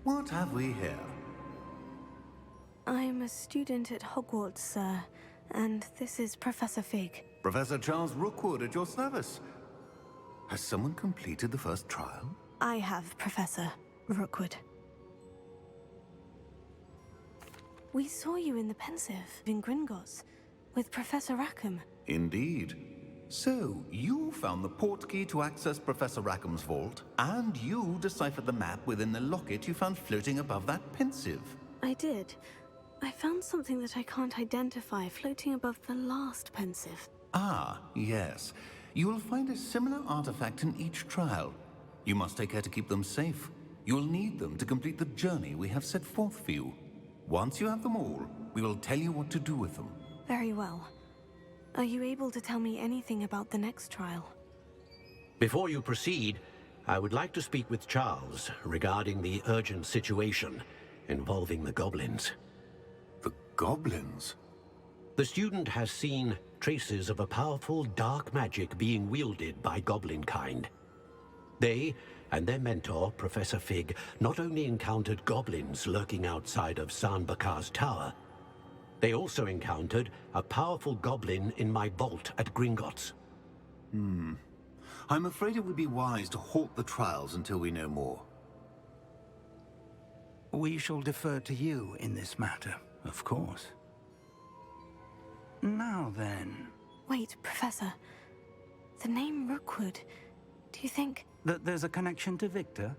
S18: What have we here?
S9: I'm a student at Hogwarts, sir, and this is Professor Fig.
S18: Professor Charles Rookwood at your service. Has someone completed the first trial?
S9: I have, Professor Rookwood. We saw you in the pensieve in Gringotts with Professor Rackham.
S18: Indeed. So, you found the portkey to access Professor Rackham's vault, and you deciphered the map within the locket you found floating above that pensieve.
S9: I did. I found something that I can't identify floating above the last pensieve.
S18: Ah, yes. You will find a similar artifact in each trial. You must take care to keep them safe. You'll need them to complete the journey we have set forth for you. Once you have them all, we will tell you what to do with them.
S9: Very well. Are you able to tell me anything about the next trial?
S13: Before you proceed, I would like to speak with Charles regarding the urgent situation involving the goblins.
S18: The goblins?
S13: The student has seen traces of a powerful dark magic being wielded by goblin kind. They and their mentor, Professor Fig, not only encountered goblins lurking outside of Bakar's tower, they also encountered a powerful goblin in my vault at Gringotts.
S18: I'm afraid it would be wise to halt the trials until we know more.
S15: We shall defer to you in this matter, of course. Now then...
S9: Wait, Professor. The name Rookwood. Do you think...
S15: That there's a connection to Victor?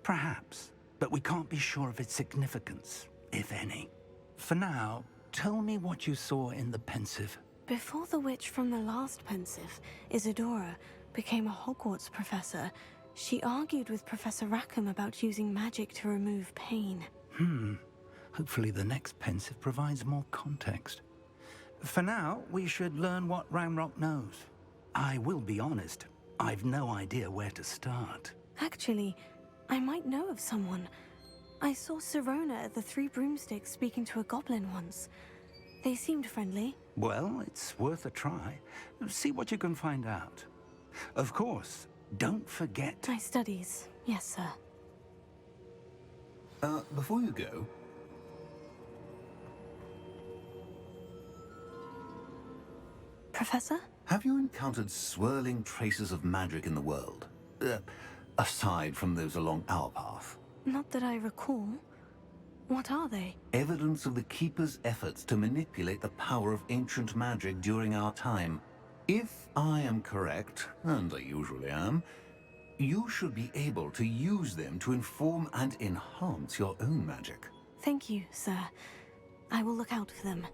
S15: Perhaps, but we can't be sure of its significance, if any. For now, tell me what you saw in the pensieve.
S9: Before the witch from the last pensieve, Isadora, became a Hogwarts professor, she argued with Professor Rackham about using magic to remove pain.
S15: Hopefully the next pensieve provides more context. For now, we should learn what Ramrock knows. I will be honest, I've no idea where to start.
S9: Actually, I might know of someone. I saw Sirona at the Three Broomsticks speaking to a goblin once. They seemed friendly.
S15: Well, it's worth a try. See what you can find out. Of course, don't forget...
S9: My studies, yes, sir.
S18: Before you go...
S9: Professor?
S18: Have you encountered swirling traces of magic in the world? Aside from those along our path?
S9: Not that I recall. What are they?
S18: Evidence of the Keeper's efforts to manipulate the power of ancient magic during our time. If I am correct, and I usually am, you should be able to use them to inform and enhance your own magic.
S9: Thank you, sir. I will look out for them.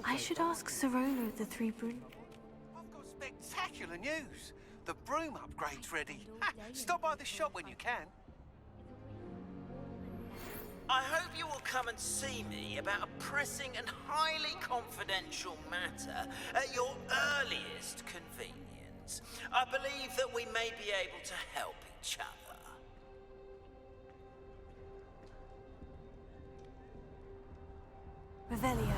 S9: I should ask Serona of the Three Brun.
S19: I've got spectacular news. The broom upgrade's ready. Ha, stop by the shop when you can.
S20: I hope you will come and see me about a pressing and highly confidential matter at your earliest convenience. I believe that we may be able to help each other.
S9: Revelio.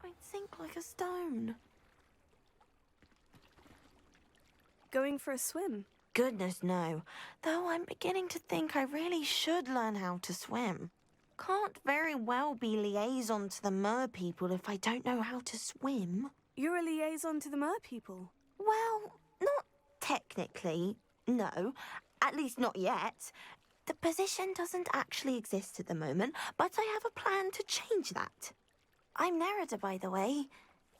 S9: I'd sink like a stone. Going for a swim?
S21: Goodness, no. Though I'm beginning to think I really should learn how to swim. Can't very well be liaison to the merpeople if I don't know how to swim.
S9: You're a liaison to the merpeople?
S21: Well, not technically, no. At least not yet. The position doesn't actually exist at the moment, but I have a plan to change that. I'm Nerida, by the way.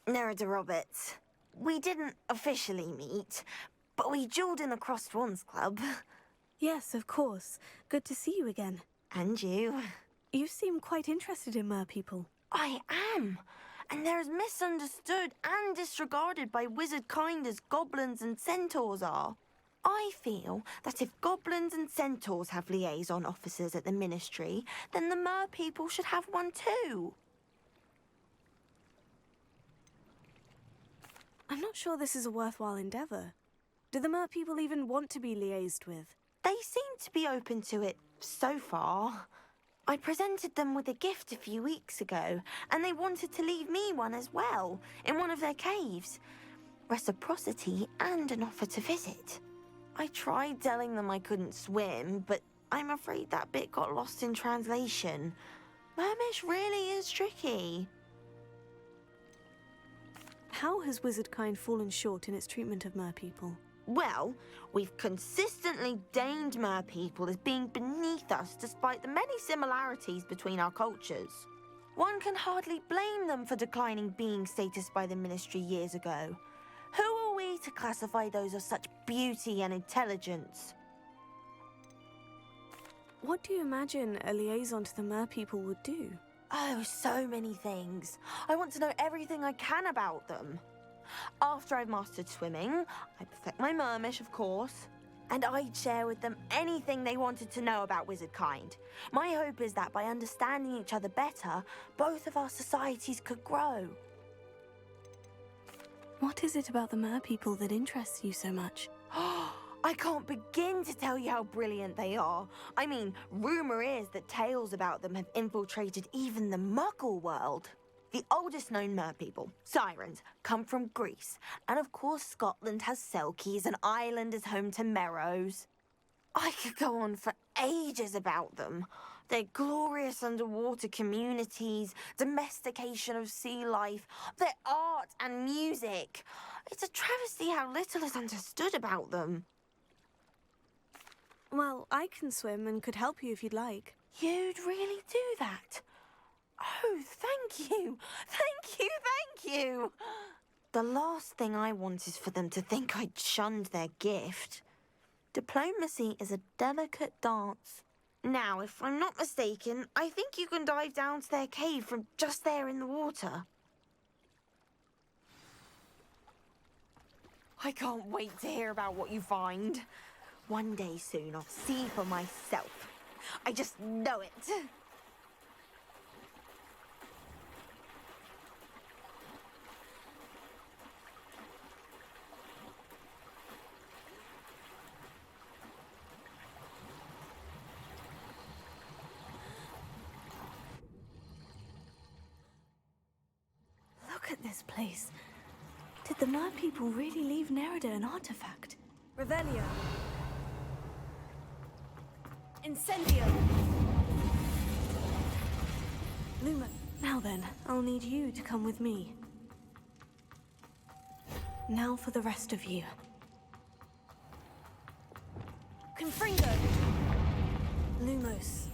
S21: Nerida Roberts. We didn't officially meet, but we duelled in the Crossed Wands Club.
S9: Yes, of course. Good to see you again.
S21: And you.
S9: You seem quite interested in merpeople.
S21: I am. And they're as misunderstood and disregarded by wizard kind as goblins and centaurs are. I feel that if goblins and centaurs have liaison officers at the Ministry, then the merpeople should have one too.
S9: I'm not sure this is a worthwhile endeavour. Do the merpeople even want to be liaised with?
S21: They seem to be open to it so far. I presented them with a gift a few weeks ago, and they wanted to leave me one as well, in one of their caves. Reciprocity and an offer to visit. I tried telling them I couldn't swim, but I'm afraid that bit got lost in translation. Mermish really is tricky.
S9: How has wizardkind fallen short in its treatment of merpeople?
S21: Well, we've consistently deigned merpeople as being beneath us despite the many similarities between our cultures. One can hardly blame them for declining being status by the Ministry years ago. Who are we to classify those of such beauty and intelligence?
S9: What do you imagine a liaison to the merpeople would do?
S21: Oh, so many things. I want to know everything I can about them. After I've mastered swimming, I perfect my mermish, of course, and I'd share with them anything they wanted to know about wizard kind. My hope is that by understanding each other better, both of our societies could grow.
S9: What is it about the merpeople that interests you so much?
S21: I can't begin to tell you how brilliant they are. I mean, rumor is that tales about them have infiltrated even the Muggle world. The oldest known merpeople, sirens, come from Greece. And of course, Scotland has Selkies and Ireland is home to Merrows. I could go on for ages about them. Their glorious underwater communities, domestication of sea life, their art and music. It's a travesty how little is understood about them.
S9: Well, I can swim and could help you if you'd like.
S21: You'd really do that? Oh, thank you! Thank you, thank you! The last thing I want is for them to think I'd shunned their gift. Diplomacy is a delicate dance. Now, if I'm not mistaken, I think you can dive down to their cave from just there in the water. I can't wait to hear about what you find. One day soon, I'll see for myself. I just know it.
S9: Look at this place. Did the merpeople really leave Nerida an artifact?
S12: Revelio. Incendio.
S9: Luma, now then, I'll need you to come with me. Now for the rest of you.
S12: Confringo.
S9: Lumos.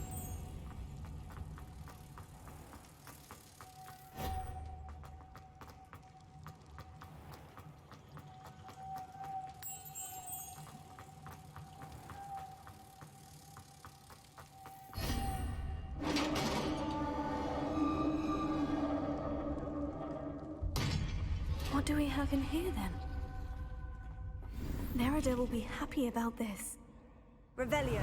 S9: What do we have in here, then? Nerida will be happy about this.
S12: Revelio.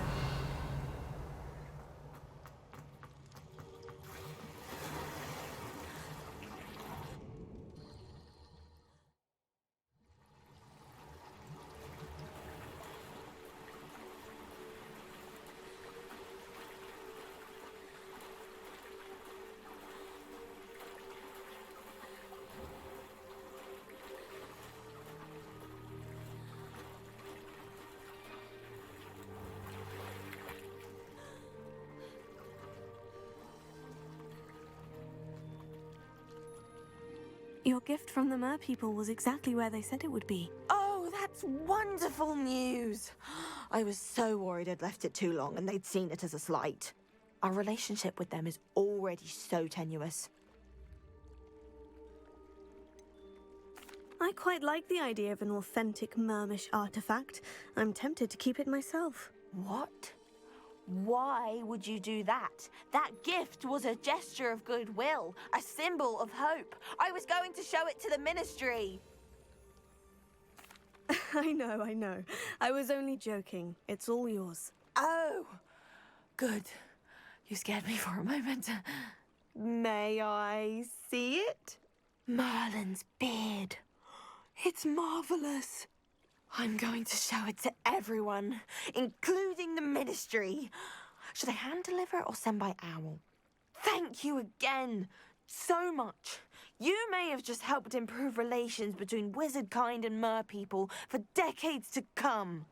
S9: Your gift from the merpeople was exactly where they said it would be.
S21: Oh, that's wonderful news. I was so worried I'd left it too long and they'd seen it as a slight. Our relationship with them is already so tenuous.
S9: I quite like the idea of an authentic mermish artifact. I'm tempted to keep it myself.
S21: What? Why would you do that? That gift was a gesture of goodwill, a symbol of hope. I was going to show it to the ministry.
S9: I know. I was only joking. It's all yours.
S21: Oh, good. You scared me for a moment. May I see it? Merlin's beard. It's marvelous. I'm going to show it to everyone, including the ministry. Should I hand deliver it or send by owl? Thank you again so much. You may have just helped improve relations between wizard kind and merpeople for decades to come.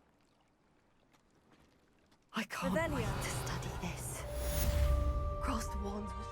S21: I can't wait to study this. Crossed wands was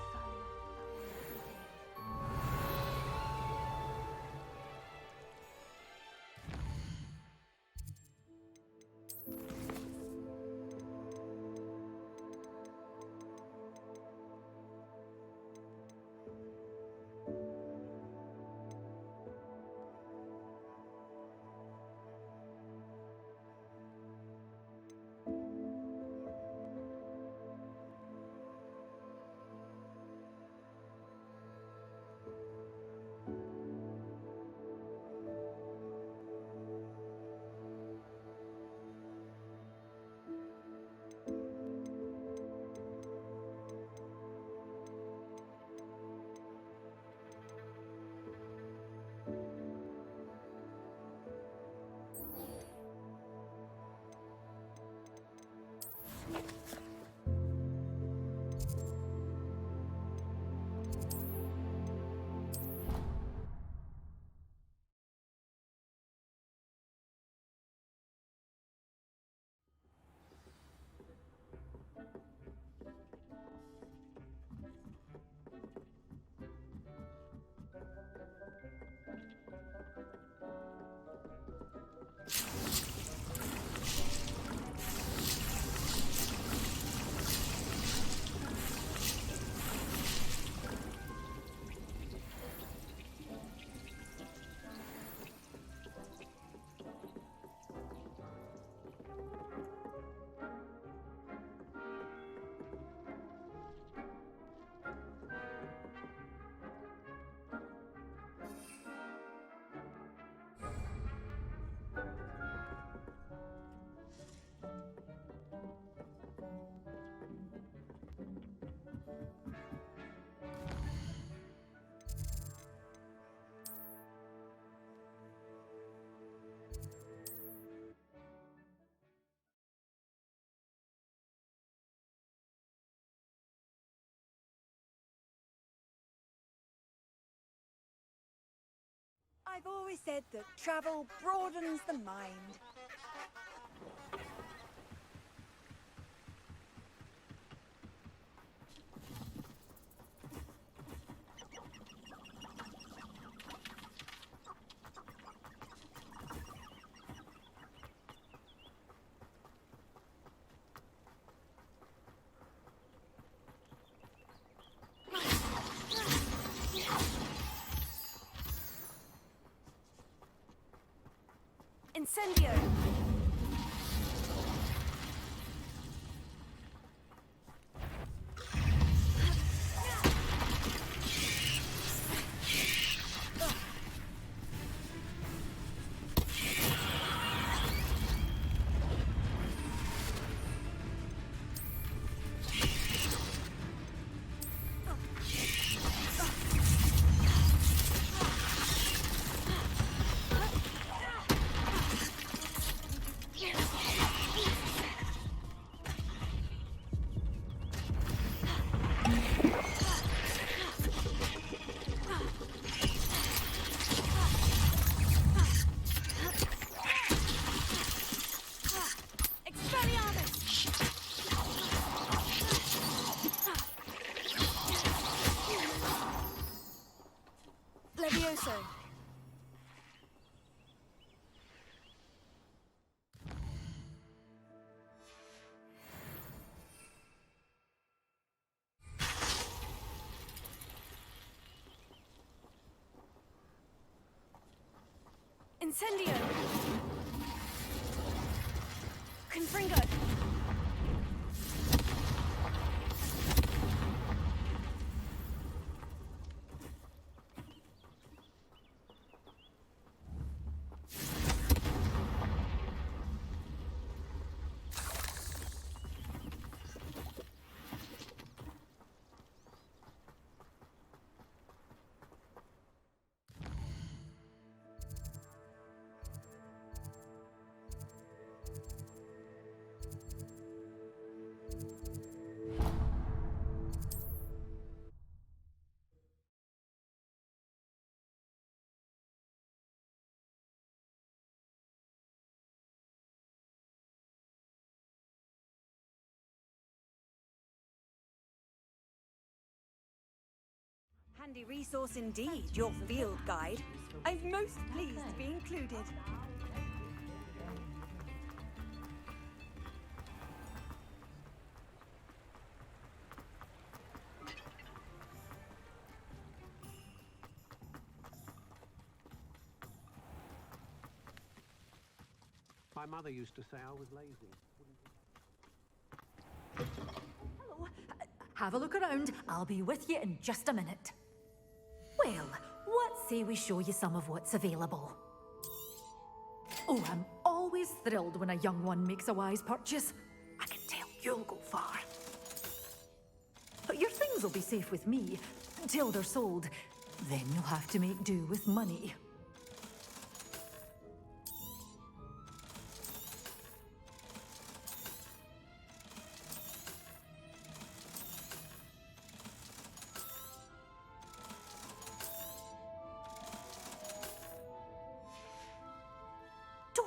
S12: I've always said that travel broadens the mind.
S8: Incendio! Levioso. Incendio. Confringo.
S12: Handy resource indeed, your field guide. I'm most pleased to be included.
S13: My mother used to say I was lazy.
S8: Hello. Have a look around. I'll be with you in just a minute. Well, what say we show you some of what's available? Oh, I'm always thrilled when a young one makes a wise purchase. I can tell you'll go far. But your things will be safe with me until they're sold. Then you'll have to make do with money.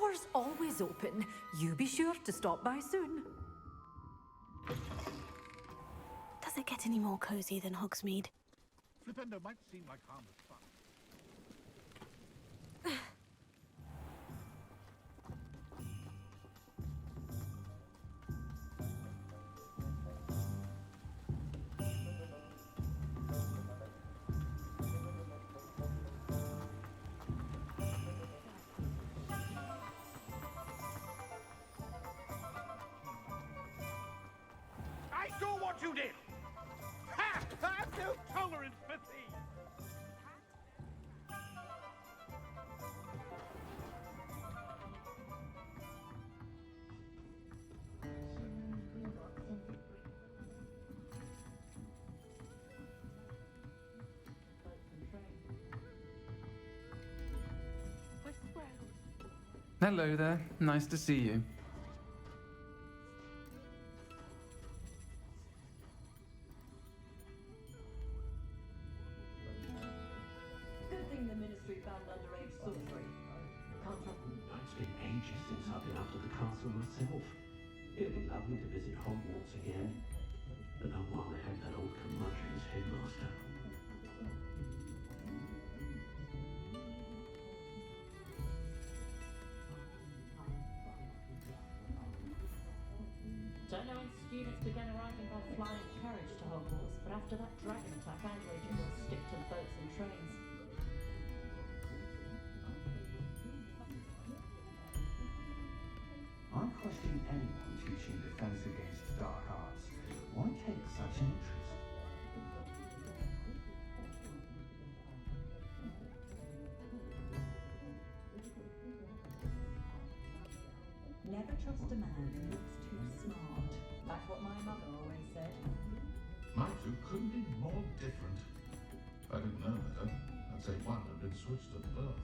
S8: door's always open. You be sure to stop by soon.
S9: Does it get any more cozy than Hogsmeade?
S7: Flipendo might seem like harmless fun. I saw what you did! Ha! I've no tolerance for thieves!
S5: Hello there. Nice to see you.
S2: Good thing the Ministry banned underage sorcery.
S13: It's been ages since I've been up to the castle myself. It'd be lovely to visit Hogwarts again. But not while they have that old curmudgeon as headmaster.
S2: Don't know when students began arriving by flying carriage to Hogwarts, but after that dragon attack, Android will stick to boats and trains.
S15: I question anyone teaching defense against dark arts. Why take such an interest?
S2: Never trust a man who looks too smart. That's what my mother always said.
S7: My two couldn't be more different. If I didn't know better, I'd say one had been switched at birth.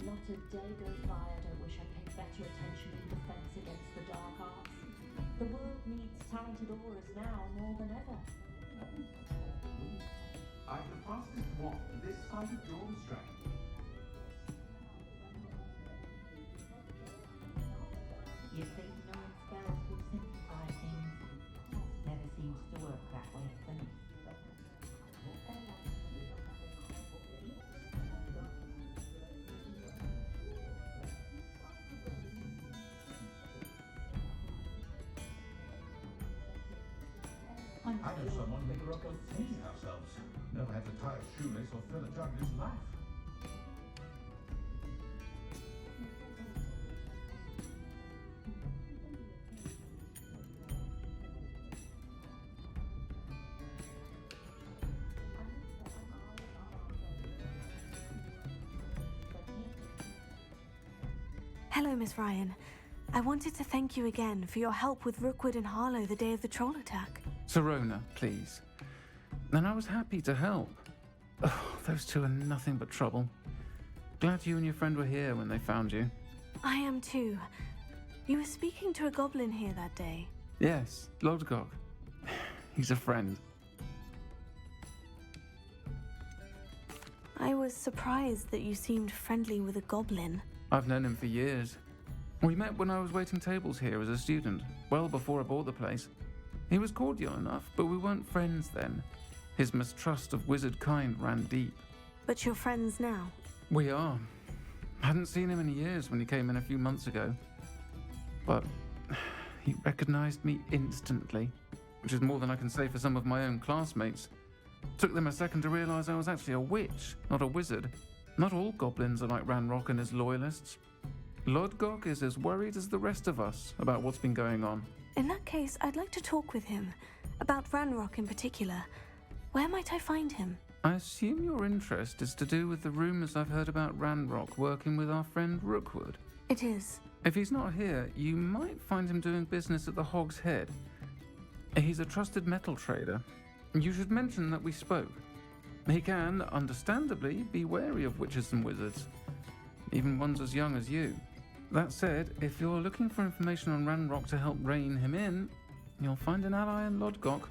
S2: Not a day goes by I don't wish I paid better attention in defense against the dark arts. The world needs talented aurors now more than ever.
S15: I've the fastest walk this side of Dawnstrike.
S3: You think knowing spells will simplify things? Never seems to work that way for me.
S7: I know someone who grew up with 3 house elves. Never had to tie a shoelace or fill a jug in his life.
S9: Hello, Miss Ryan. I wanted to thank you again for your help with Rookwood and Harlow the day of the troll attack.
S5: Serona, please. And I was happy to help. Oh, those two are nothing but trouble. Glad you and your friend were here when they found you.
S9: I am too. You were speaking to a goblin here that day.
S5: Yes, Lodgok. He's a friend.
S9: I was surprised that you seemed friendly with a goblin.
S5: I've known him for years. We met when I was waiting tables here as a student, well before I bought the place. He was cordial enough, but we weren't friends then. His mistrust of wizard kind ran deep.
S9: But you're friends now?
S5: We are. Hadn't seen him in years when he came in a few months ago. But he recognized me instantly, which is more than I can say for some of my own classmates. Took them a second to realize I was actually a witch, not a wizard. Not all goblins are like Ranrock and his loyalists. Lodgok is as worried as the rest of us about what's been going on.
S9: In that case, I'd like to talk with him. About Ranrock in particular. Where might I find him?
S5: I assume your interest is to do with the rumors I've heard about Ranrock working with our friend Rookwood.
S9: It is.
S5: If he's not here, you might find him doing business at the Hog's Head. He's a trusted metal trader. You should mention that we spoke. He can, understandably, be wary of witches and wizards. even ones as young as you. That said, if you're looking for information on Ranrock to help rein him in, you'll find an ally in Lodgok.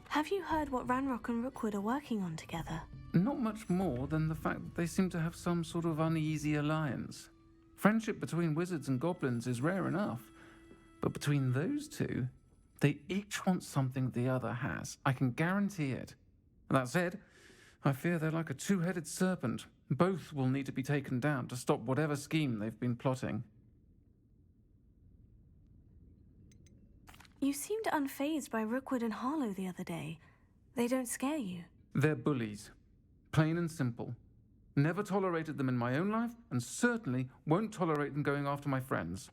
S9: Have you heard what Ranrock and Rookwood are working on together?
S5: Not much more than the fact that they seem to have some sort of uneasy alliance. Friendship between wizards and goblins is rare enough, but between those two, they each want something the other has. I can guarantee it. That said, I fear they're like a two-headed serpent. Both will need to be taken down to stop whatever scheme they've been plotting.
S9: You seemed unfazed by Rookwood and Harlow the other day. They don't scare you.
S5: They're bullies. Plain and simple. Never tolerated them in my own life, and certainly won't tolerate them going after my friends.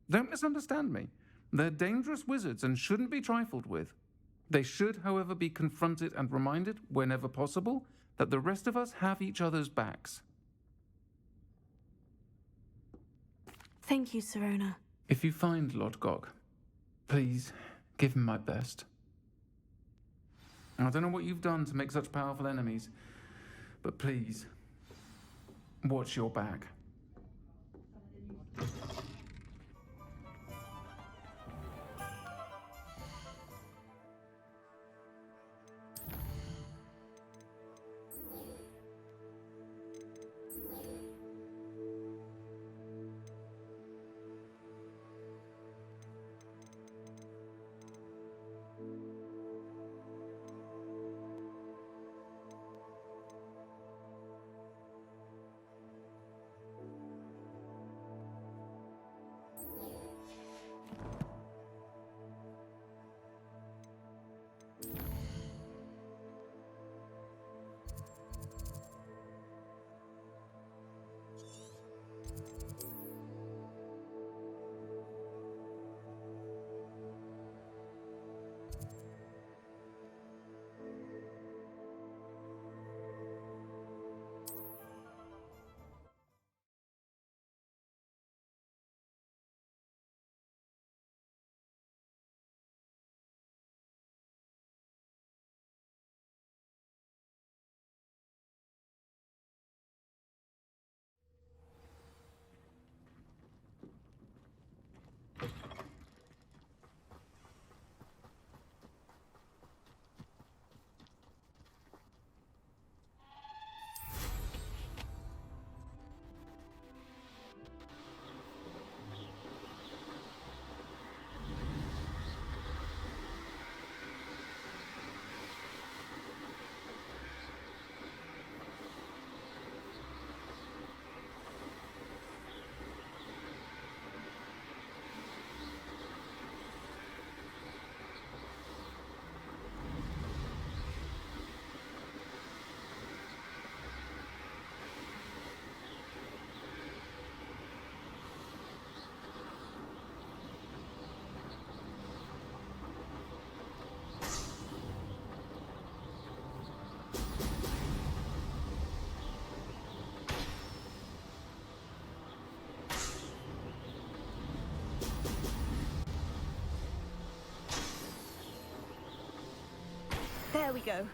S5: Don't misunderstand me. They're dangerous wizards and shouldn't be trifled with. They should, however, be confronted and reminded, whenever possible, that the rest of us have each other's backs.
S9: Thank you, Sirona.
S5: If you find Lodgok, please give him my best. I don't know what you've done to make such powerful enemies, but please, watch your back.
S9: There we go.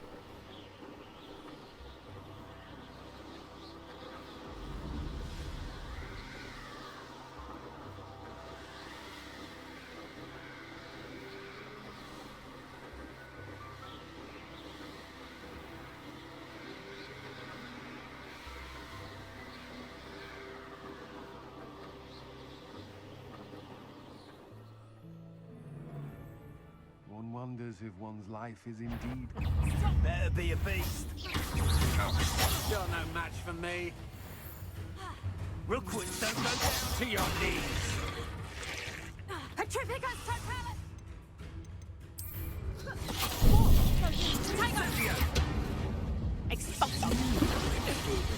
S1: One wonders if one's life is indeed...
S19: Better be a beast. You're no match for me. Rookwoods don't go down to your knees.
S8: Petrificus totalis!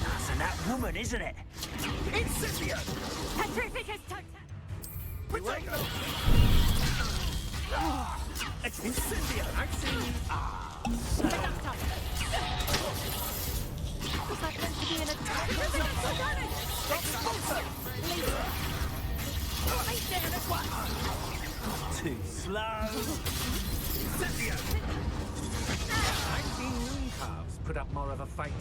S6: That's and that woman, isn't it? Incendio!
S8: Petrificus totalis!
S6: It's Incendio! I've seen you.
S8: Was that meant to be an attack?
S6: Expulso! Right there at once! Too slow! Incendio!
S15: I've seen moon calves put up more of a fight.